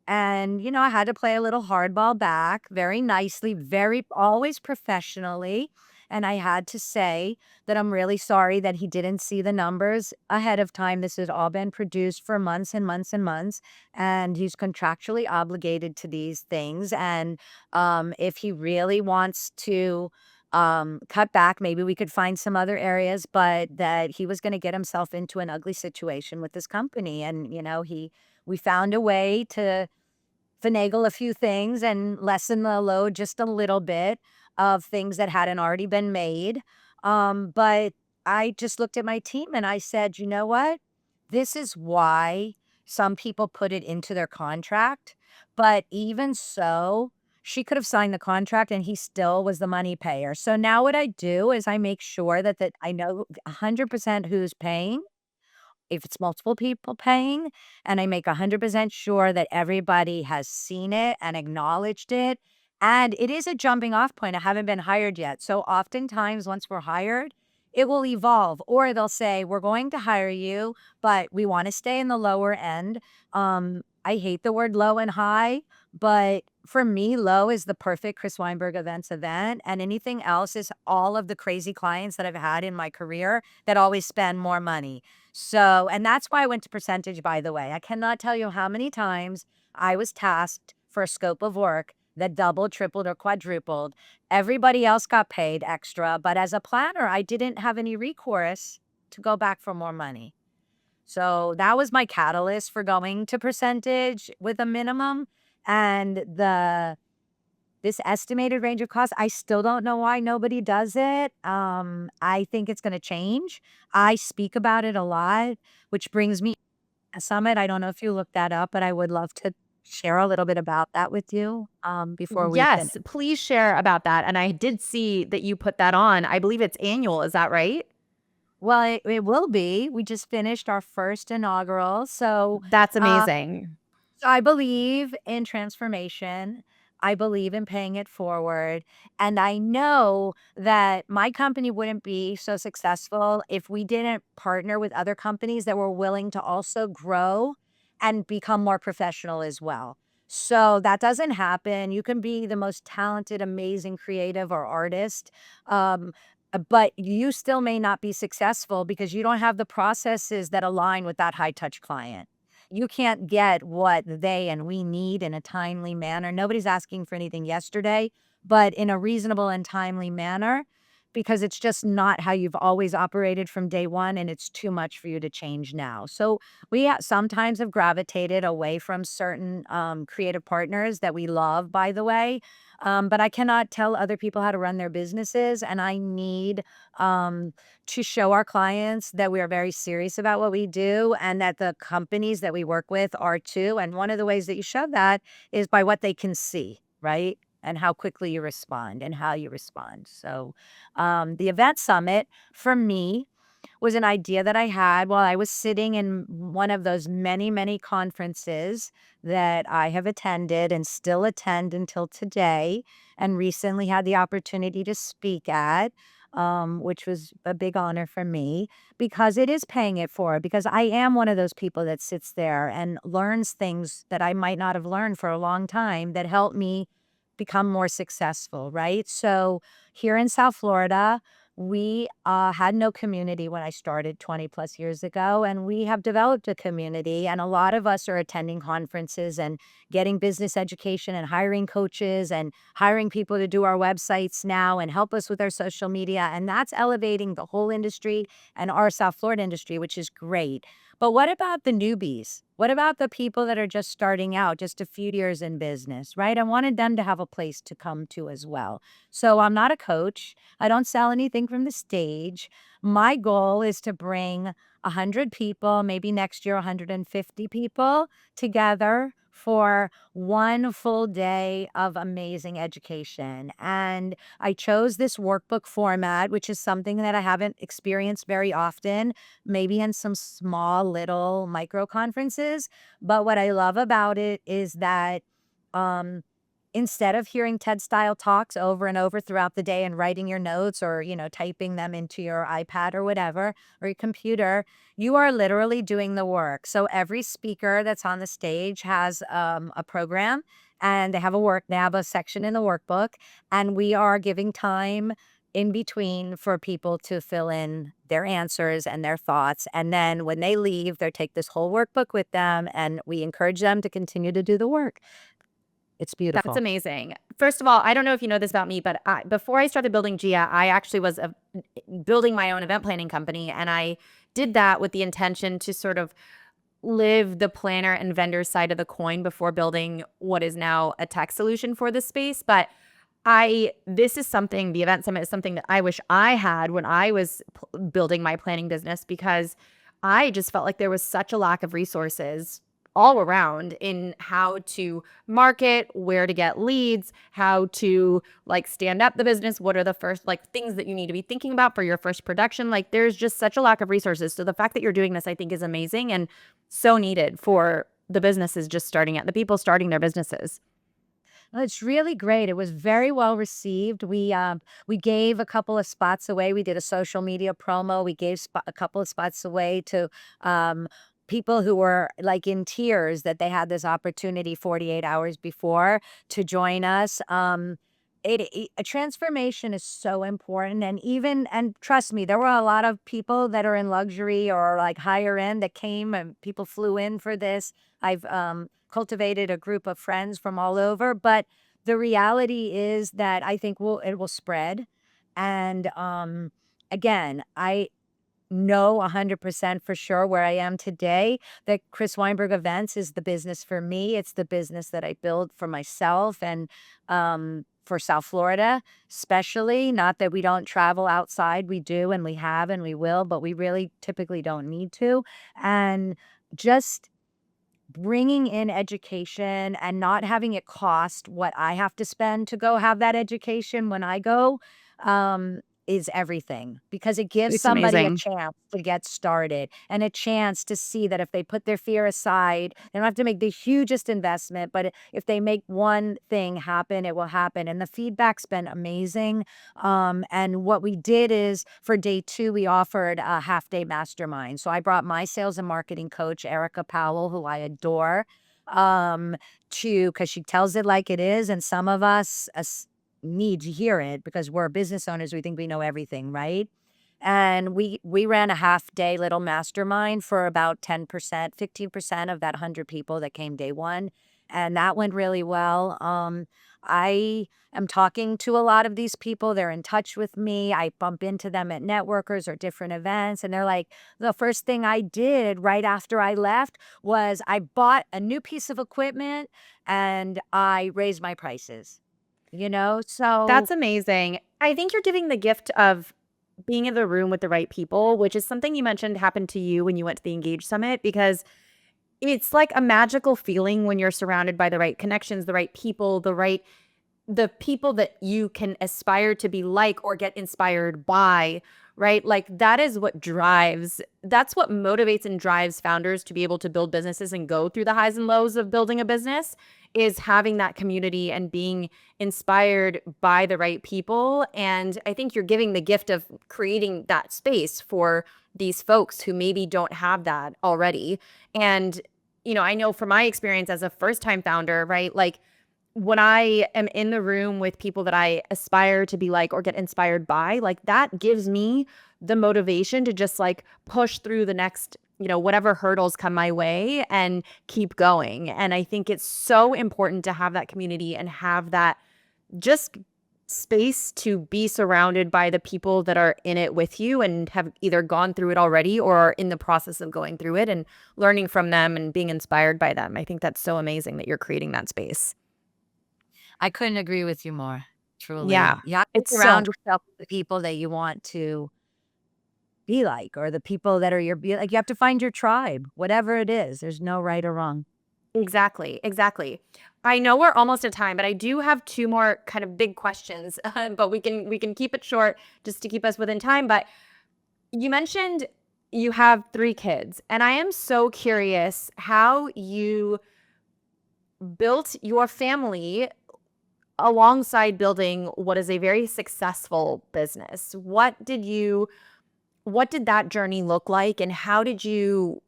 I had to play a little hardball back very nicely, very always professionally. And I had to say that I'm really sorry that he didn't see the numbers ahead of time. This has all been produced for months and months and months, and he's contractually obligated to these things. And if he really wants to cut back. Maybe we could find some other areas, but that he was going to get himself into an ugly situation with this company. And, we found a way to finagle a few things and lessen the load just a little bit of things that hadn't already been made. But I just looked at my team and I said, you know what? This is why some people put it into their contract. But even so, she could have signed the contract and he still was the money payer. So now what I do is I make sure that I know 100% who's paying if it's multiple people paying, and I make 100% sure that everybody has seen it and acknowledged it. And it is a jumping off point. I haven't been hired yet. So oftentimes, once we're hired, it will evolve, or they'll say, we're going to hire you, but we want to stay in the lower end. I hate the word low and high, but for me, low is the perfect Chris Weinberg Events event. And anything else is all of the crazy clients that I've had in my career that always spend more money. So, and that's why I went to percentage, by the way. I cannot tell you how many times I was tasked for a scope of work that doubled, tripled, or quadrupled. Everybody else got paid extra, but as a planner, I didn't have any recourse to go back for more money. So that was my catalyst for going to percentage with a minimum. And this estimated range of costs, I still don't know why nobody does it. I think it's going to change. I speak about it a lot, which brings me a summit. I don't know if you looked that up, but I would love to share a little bit about that with you before we finish. Yes, please share about that. And I did see that you put that on. I believe it's annual. Is that right? Well, it will be. We just finished our first inaugural. That's Uh, amazing. So I believe in transformation. I believe in paying it forward. And I know that my company wouldn't be so successful if we didn't partner with other companies that were willing to also grow and become more professional as well. So that doesn't happen. You can be the most talented, amazing creative or artist. But you still may not be successful because you don't have the processes that align with that high touch client. You can't get what they and we need in a timely manner. Nobody's asking for anything yesterday, but in a reasonable and timely manner, because it's just not how you've always operated from day one, and it's too much for you to change now. So we sometimes have gravitated away from certain creative partners that we love, by the way. But I cannot tell other people how to run their businesses, and I need um, to show our clients that we are very serious about what we do and that the companies that we work with are too. And one of the ways that you show that is by what they can see, right? And how quickly you respond and how you respond. So, the event summit for me was an idea that I had while I was sitting in one of those many, many conferences that I have attended and still attend until today, and recently had the opportunity to speak at, which was a big honor for me because it is paying it forward. Because I am one of those people that sits there and learns things that I might not have learned for a long time that help me become more successful, right? So here in South Florida, we had no community when I started 20 plus years ago, and we have developed a community. And a lot of us are attending conferences and getting business education and hiring coaches and hiring people to do our websites now and help us with our social media. And that's elevating the whole industry and our South Florida industry, which is great. But what about the newbies? What about the people that are just starting out, just a few years in business, right? I wanted them to have a place to come to as well. So I'm not a coach. I don't sell anything from the stage. My goal is to bring 100 people, maybe next year 150 people together for one full day of amazing education. And I chose this workbook format, which is something that I haven't experienced very often, maybe in some small little micro conferences. But what I love about it is that um, instead of hearing TED style talks over and over throughout the day and writing your notes or, typing them into your iPad or whatever, or your computer, you are literally doing the work. So every speaker that's on the stage has a program and they have a section in the workbook, and we are giving time in between for people to fill in their answers and their thoughts. And then when they leave, they take this whole workbook with them, and we encourage them to continue to do the work. It's That's beautiful. amazing. First of all, I don't know if you know this about me, but before I started building Gia, I actually was building my own event planning company. And I did that with the intention to sort of live the planner and vendor side of the coin before building what is now a tech solution for this space. But this is something, the event summit is something that I wish I had when I was building my planning business, because I just felt like there was such a lack of resources all around in how to market, where to get leads, how to like stand up the business, what are the first like things that you need to be thinking about for your first production. Like there's just such a lack of resources. So the fact that you're doing this, I think, is amazing and so needed for the businesses just starting out, the people starting their businesses. Well, it's really great. It was very well received. We gave a couple of spots away. We did a social media promo. We gave a couple of spots away to um, people who were like in tears that they had this opportunity 48 hours before to join us. A transformation is so important, and trust me, there were a lot of people that are in luxury or like higher end that came, and people flew in for this. I've cultivated a group of friends from all over, but the reality is that I think it will spread. And again, I know 100% for sure where I am today that Chris Weinberg Events is the business for me. It's the business that I build for myself and for South Florida, especially. Not that we don't travel outside, we do and we have and we will, but we really typically don't need to. And just bringing in education and not having it cost what I have to spend to go have that education when I go, um, is everything because it gives It's somebody a amazing. chance to get started and a chance to see that if they put their fear aside, they don't have to make the hugest investment, but if they make one thing happen, it will happen. And the feedback's been amazing. And what we did is for day 2, we offered a half day mastermind. So I brought my sales and marketing coach, Erica Powell, who I adore, um, because she tells it like it is. And some of us need to hear it because we're business owners. We think we know everything, right? And we ran a half day little mastermind for about 10%, 15% of that 100 people that came day 1. And that went really well. I am talking to a lot of these people. They're in touch with me. I bump into them at networkers or different events. And they're like, the first thing I did right after I left was I bought a new piece of equipment and I raised my prices, So That's amazing. I think you're giving the gift of being in the room with the right people, which is something you mentioned happened to you when you went to the Engage Summit, because it's like a magical feeling when you're surrounded by the right connections, the right people, the people that you can aspire to be like or get inspired by, right? Like that's what motivates and drives founders to be able to build businesses and go through the highs and lows of building a business, is having that community and being inspired by the right people. And I think you're giving the gift of creating that space for these folks who maybe don't have that already. And, I know from my experience as a first time founder, right? Like, when I am in the room with people that I aspire to be like or get inspired by, like that gives me the motivation to just like push through the next, whatever hurdles come my way and keep going. And I think it's so important to have that community and have that just space to be surrounded by the people that are in it with you and have either gone through it already or are in the process of going through it, and learning from them and being inspired by them. I think that's so amazing that you're creating that space. I couldn't agree with you more, Yeah, truly. You have to it's so surround yourself with the people that you want to be like, or the people that are like, you have to find your tribe, whatever it is. There's no right or wrong. exactly, exactly. I know we're almost at time, but I do have two more kind of big questions, but we can keep it short just to keep us within time. But you mentioned you have 3 kids, and I am so curious how you built your family alongside building what is a very successful business. What did that journey look like, and how did you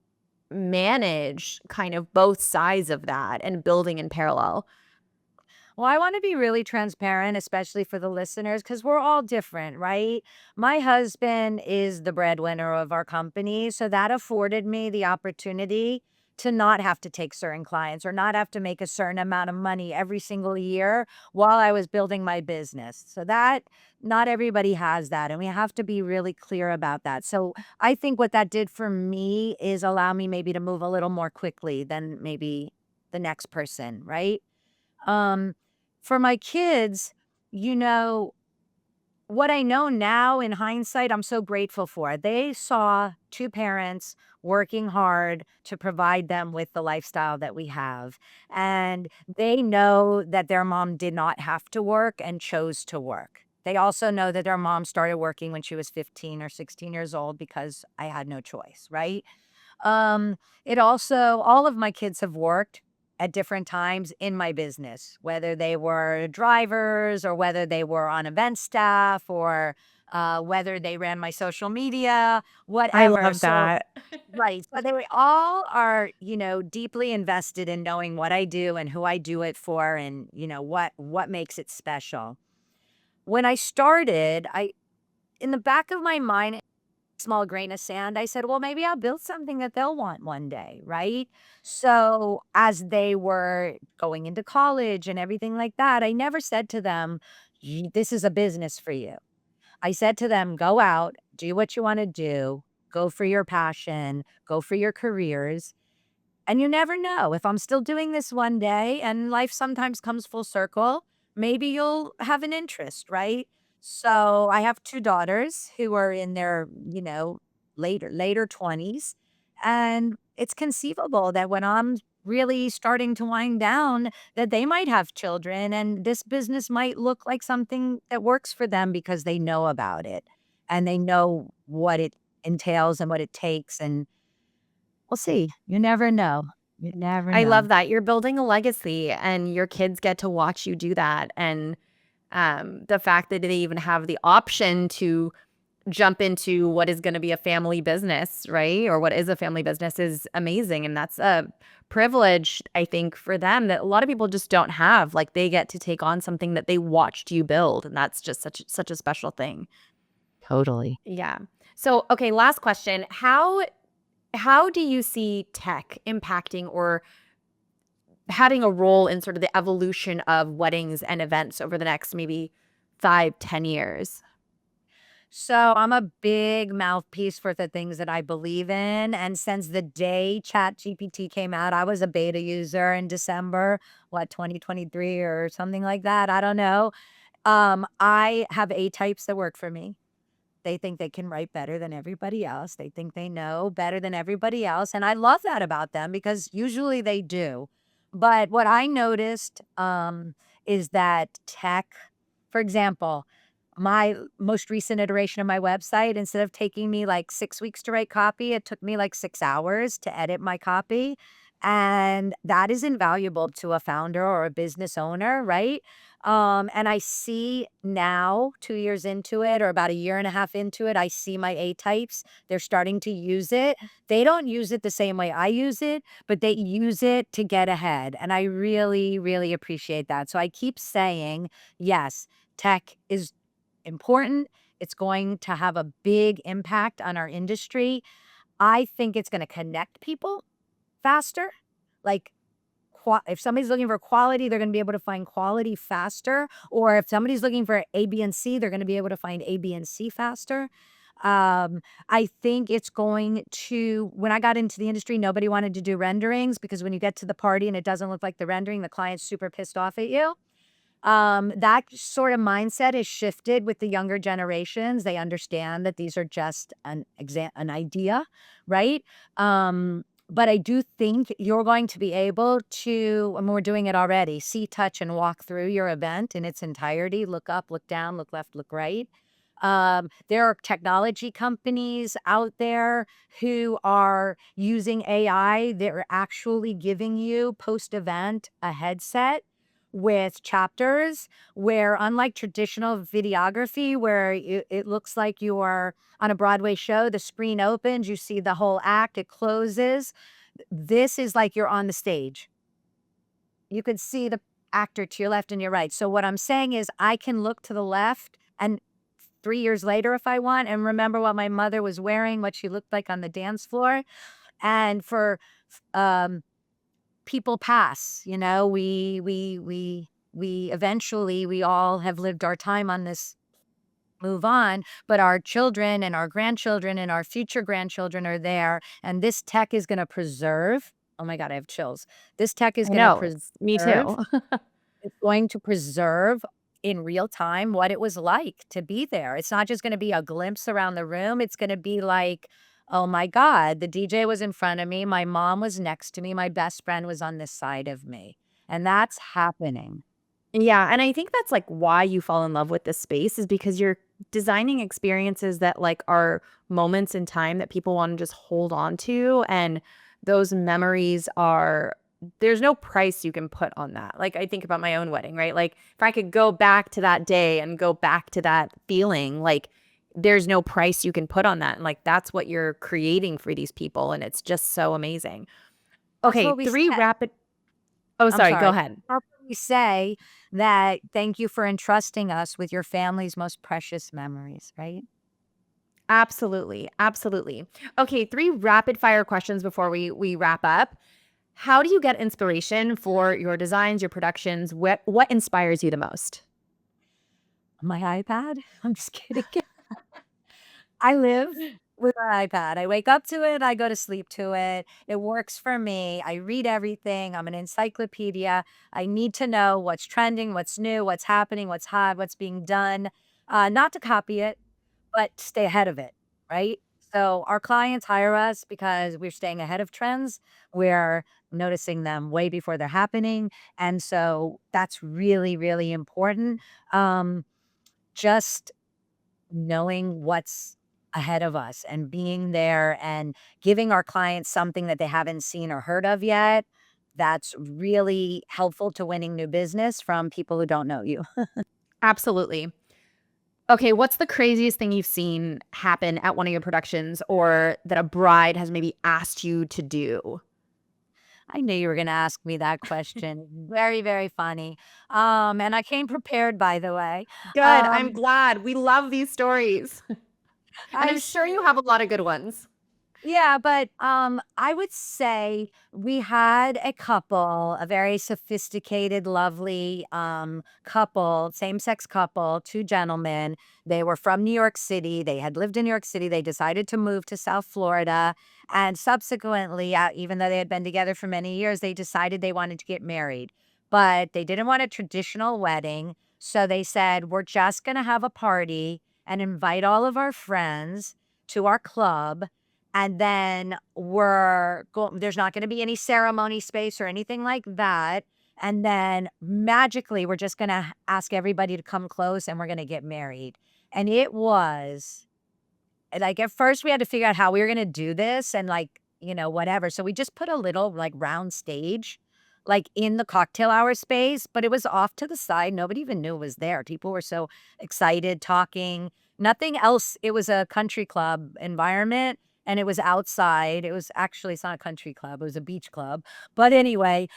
manage kind of both sides of that and building in parallel? Well, I want to be really transparent, especially for the listeners, because we're all different, right? My husband is the breadwinner of our company. So that afforded me the opportunity to not have to take certain clients or not have to make a certain amount of money every single year while I was building my business. So that not everybody has that. And we have to be really clear about that. So I think what that did for me is allow me maybe to move a little more quickly than maybe the next person, right? Um, for my kids, you know, what I know now in hindsight, I'm so grateful for. They saw two parents working hard to provide them with the lifestyle that we have. And they know that their mom did not have to work and chose to work. They also know that their mom started working when she was 15 or 16 years old because I had no choice, right? It also all of my kids have worked at different times in my business, whether they were drivers or whether they were on event staff or whether they ran my social media, I whatever. love So, that. right. So they all are, deeply invested in knowing what I do and who I do it for and, what makes it special. When I started, in the back of my mind, small grain of sand, I said, well, maybe I'll build something that they'll want one day, right? So as they were going into college and everything like that, I never said to them, this is a business for you. I said to them, go out, do what you want to do, go for your passion, go for your careers. And you never know. If I'm still doing this one day and life sometimes comes full circle, maybe you'll have an interest, right? So I have two daughters who are in their, later 20s. And it's conceivable that when I'm really starting to wind down, that they might have children and this business might look like something that works for them because they know about it and they know what it entails and what it takes. And we'll see. You never know. You never I know. love that. You're building a legacy and your kids get to watch you do that. And the fact that they even have the option to jump into what is going to be a family business, right? Or what is a family business is amazing. And that's a privilege, I think, for them that a lot of people just don't have. Like they get to take on something that they watched you build. And that's just such a special thing. Totally. Yeah. So, okay, last question. How do you see tech impacting or having a role in sort of the evolution of weddings and events over the next maybe 5, 10 years? So I'm a big mouthpiece for the things that I believe in. And since the day Chat GPT came out, I was a beta user in December, 2023 or something like that. I don't know. I have A types that work for me. They think they can write better than everybody else. They think they know better than everybody else. And I love that about them because usually they do. But what I noticed is that tech, for example, my most recent iteration of my website, instead of taking me like 6 weeks to write copy, it took me like 6 hours to edit my copy. And that is invaluable to a founder or a business owner, right? And I see now, 2 years into it, or about a year and a half into it, I see my A types. They're starting to use it. They don't use it the same way I use it, but they use it to get ahead. And I really, really appreciate that. So I keep saying, yes, tech is important. It's going to have a big impact on our industry. I think it's going to connect people faster. Like if somebody's looking for quality, they're going to be able to find quality faster. Or if somebody's looking for A, B, and C, they're going to be able to find A, B, and C faster. I think it's going to, when I got into the industry, nobody wanted to do renderings because when you get to the party and it doesn't look like the rendering, the client's super pissed off at you. That sort of mindset is shifted with the younger generations. They understand that these are just an idea, right? But I do think you're going to be able to, and we're doing it already, see, touch, and walk through your event in its entirety. Look up, look down, look left, look right. There are technology companies out there who are using AI. They're actually giving you post-event a headset with chapters where, unlike traditional videography, where it looks like you are on a Broadway show, the screen opens, you see the whole act, it closes. This is like you're on the stage. You can see the actor to your left and your right. So what I'm saying is I can look to the left and 3 years later, if I want, and remember what my mother was wearing, what she looked like on the dance floor. And for um, people pass, you know, we eventually, we all have lived our time on this, move on, but our children and our grandchildren and our future grandchildren are there, and this tech is going to preserve. Oh my God, I have chills. This tech is I going to know, it's me preserve. too. It's going to preserve in real time what it was like to be there. It's not just going to be a glimpse around the room. It's going to be like, oh my God, the DJ was in front of me. My mom was next to me. My best friend was on this side of me. And that's happening. Yeah, and I think that's, like, why you fall in love with this space is because you're designing experiences that, like, are moments in time that people wanna just hold on to, and those memories are there's no price you can put on that. Like, I think about my own wedding, right? Like, if I could go back to that day and go back to that feeling, like, there's no price you can put on that, and, like, that's what you're creating for these people, and it's just so amazing. That's Okay, what we 3 said. rapid Oh, I'm sorry, go sorry. ahead. That's what we say, that thank you for entrusting us with your family's most precious memories, right? Absolutely, absolutely. Okay, 3 rapid fire questions before we wrap up. How do you get inspiration for your designs, your productions? What inspires you the most? My iPad? I'm just kidding. I live with my iPad. I wake up to it, I go to sleep to it. It works for me. I read everything. I'm an encyclopedia. I need to know what's trending, what's new, what's happening, what's hot, what's being done. Not to copy it, but stay ahead of it, right? So our clients hire us because we're staying ahead of trends. We're noticing them way before they're happening. And so that's really, really important. Um, just knowing what's ahead of us and being there and giving our clients something that they haven't seen or heard of yet. That's really helpful to winning new business from people who don't know you. Absolutely. Okay, what's the craziest thing you've seen happen at one of your productions or that a bride has maybe asked you to do? I knew you were going to ask me that question. Very, very funny. And I came prepared, by the way. Good, I'm Um, glad. We love these stories. And I I'm sure you have a lot of good ones. Yeah, but, I would say we had a couple, a very sophisticated, lovely, couple, same-sex couple, 2 gentlemen. They were from New York City. They had lived in New York City. They decided to move to South Florida, and subsequently, even though they had been together for many years, they decided they wanted to get married. But they didn't want a traditional wedding, so they said, "We're just gonna have a party and invite all of our friends to our club, and then there's not gonna be any ceremony space or anything like that, and then magically, we're just gonna ask everybody to come close, and we're gonna get married." And it was like, at first, we had to figure out how we were gonna do this and, like, whatever. So we just put a little, like, round stage, like, in the cocktail hour space, but it was off to the side. Nobody even knew it was there. People were so excited, talking, nothing else. It was a country club environment, and it was outside. It's not a country club, it was a beach club. But anyway,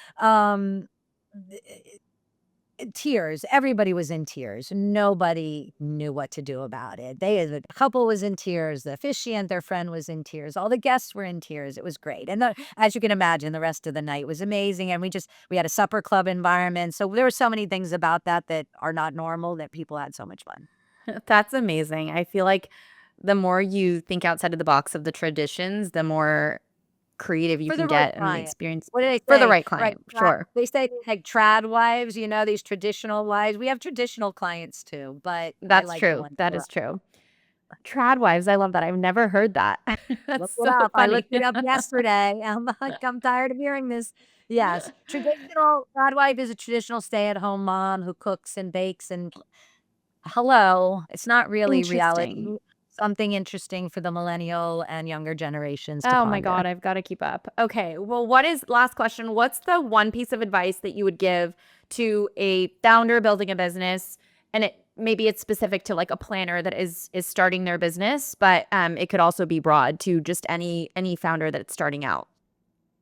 tears. Everybody was in tears. Nobody knew what to do about it. The couple was in tears. The officiant, their friend, was in tears. All the guests were in tears. It was great. And as you can imagine, the rest of the night was amazing. And we had a supper club environment. So there were so many things about that are not normal, that people had so much fun. That's amazing. I feel like the more you think outside of the box of the traditions, the more creative you For can the right get and the client. experience What do they for the say? right Right, client, sure. they say, like, trad wives, these traditional wives. We have traditional clients too, but I That's like the true. ones That who are. is true. Trad wives, I love that. I've never heard that. That's Look it so up. I funny. looked it up yesterday. I'm like, I'm tired of hearing this. Yes. Traditional godwife is a traditional stay-at-home mom who cooks and bakes and hello. It's not really reality. Interesting. Something interesting for the millennial and younger generations to Oh my ponder. god, I've gotta keep up. Okay, well, what is last question, what's the one piece of advice that you would give to a founder building a business, and maybe it's specific to, like, a planner that is starting their business, but, it could also be broad to just any founder that's starting out?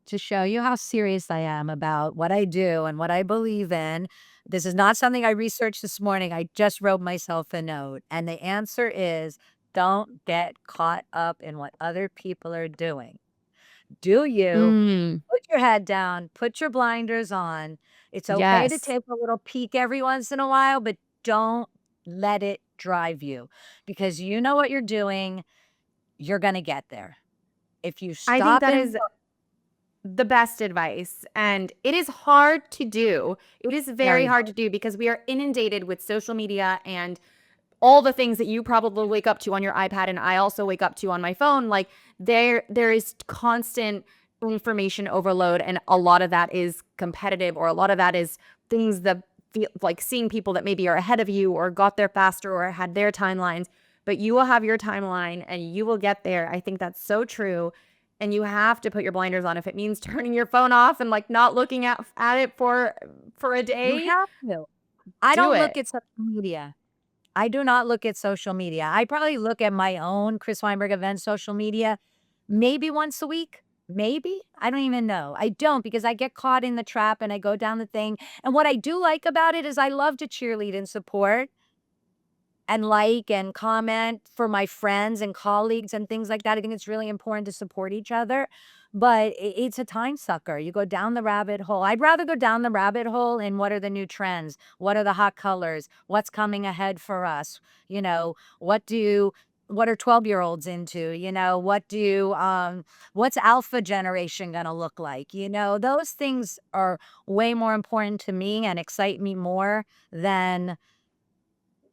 To show you how serious I am about what I do and what I believe in. This is not something I researched this morning. I just wrote myself a note. And the answer is, don't get caught up in what other people are doing. Do you. Mm, Put your head down, put your blinders on. It's okay to yes. take a little peek every once in a while, but don't let it drive you because you know what you're doing. You're gonna get there. If you I think stop that and is the best advice. And it is hard to do. It is very very hard to do because we are inundated with social media and all the things that you probably wake up to on your iPad and I also wake up to on my phone. Like there is constant information overload and a lot of that is competitive or a lot of that is things that feel like seeing people that maybe are ahead of you or got there faster or had their timelines, but you will have your timeline and you will get there. I think that's so true. And you have to put your blinders on if it means turning your phone off and like not looking at it for a you day. have to. I Do don't it. look at social media. I do not look at social media. I probably look at my own Chris Weinberg Events social media maybe once a week. Maybe. I don't even know. I don't because I get caught in the trap and I go down the thing. And what I do like about it is I love to cheerlead and support and like and comment for my friends and colleagues and things like that. I think it's really important to support each other, but it's a time sucker. You go down the rabbit hole. I'd rather go down the rabbit hole in what are the new trends? What are the hot colors? What's coming ahead for us? You know, what are 12-year-olds into? What's alpha generation going to look like? Those things are way more important to me and excite me more than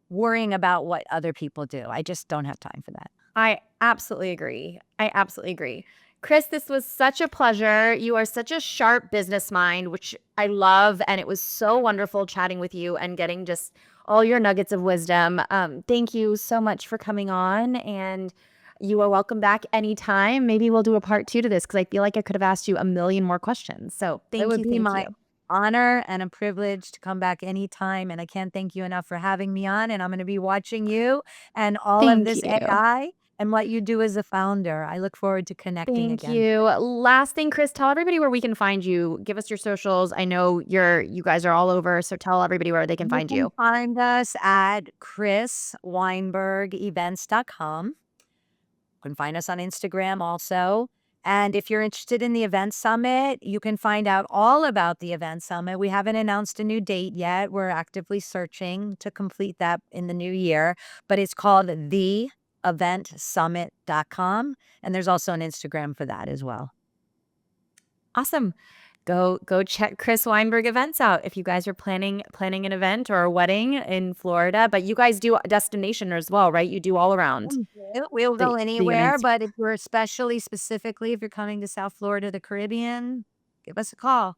worrying about what other people do. I just don't have time for that. I absolutely agree. I absolutely agree. Chris, this was such a pleasure. You are such a sharp business mind, which I love. And it was so wonderful chatting with you and getting just all your nuggets of wisdom. Thank you so much for coming on. And you are welcome back anytime. Maybe we'll do a part 2 to this because I feel like I could have asked you a million more questions. So It thank would you. be Thank you. my honor and a privilege to come back anytime, and I can't thank you enough for having me on, and I'm gonna be watching you and all of Thank this you. AI and what you do as a founder. I look forward to connecting Thank again. you. Last thing, Chris, tell everybody where we can find you. Give us your socials. I know you guys are all over, so tell everybody where they can You find can you. find us at chrisweinbergevents.com. You can find us on Instagram also. And if you're interested in the event summit, you can find out all about the event summit. We haven't announced a new date yet. We're actively searching to complete that in the new year, but it's called theeventsummit.com. And there's also an Instagram for that as well. Awesome. Go check Chris Weinberg Events out if you guys are planning an event or a wedding in Florida. But you guys do destination as well, right? You do all around We'll go the anywhere, events. but if you're specifically if you're coming to South Florida, the Caribbean, give us a call.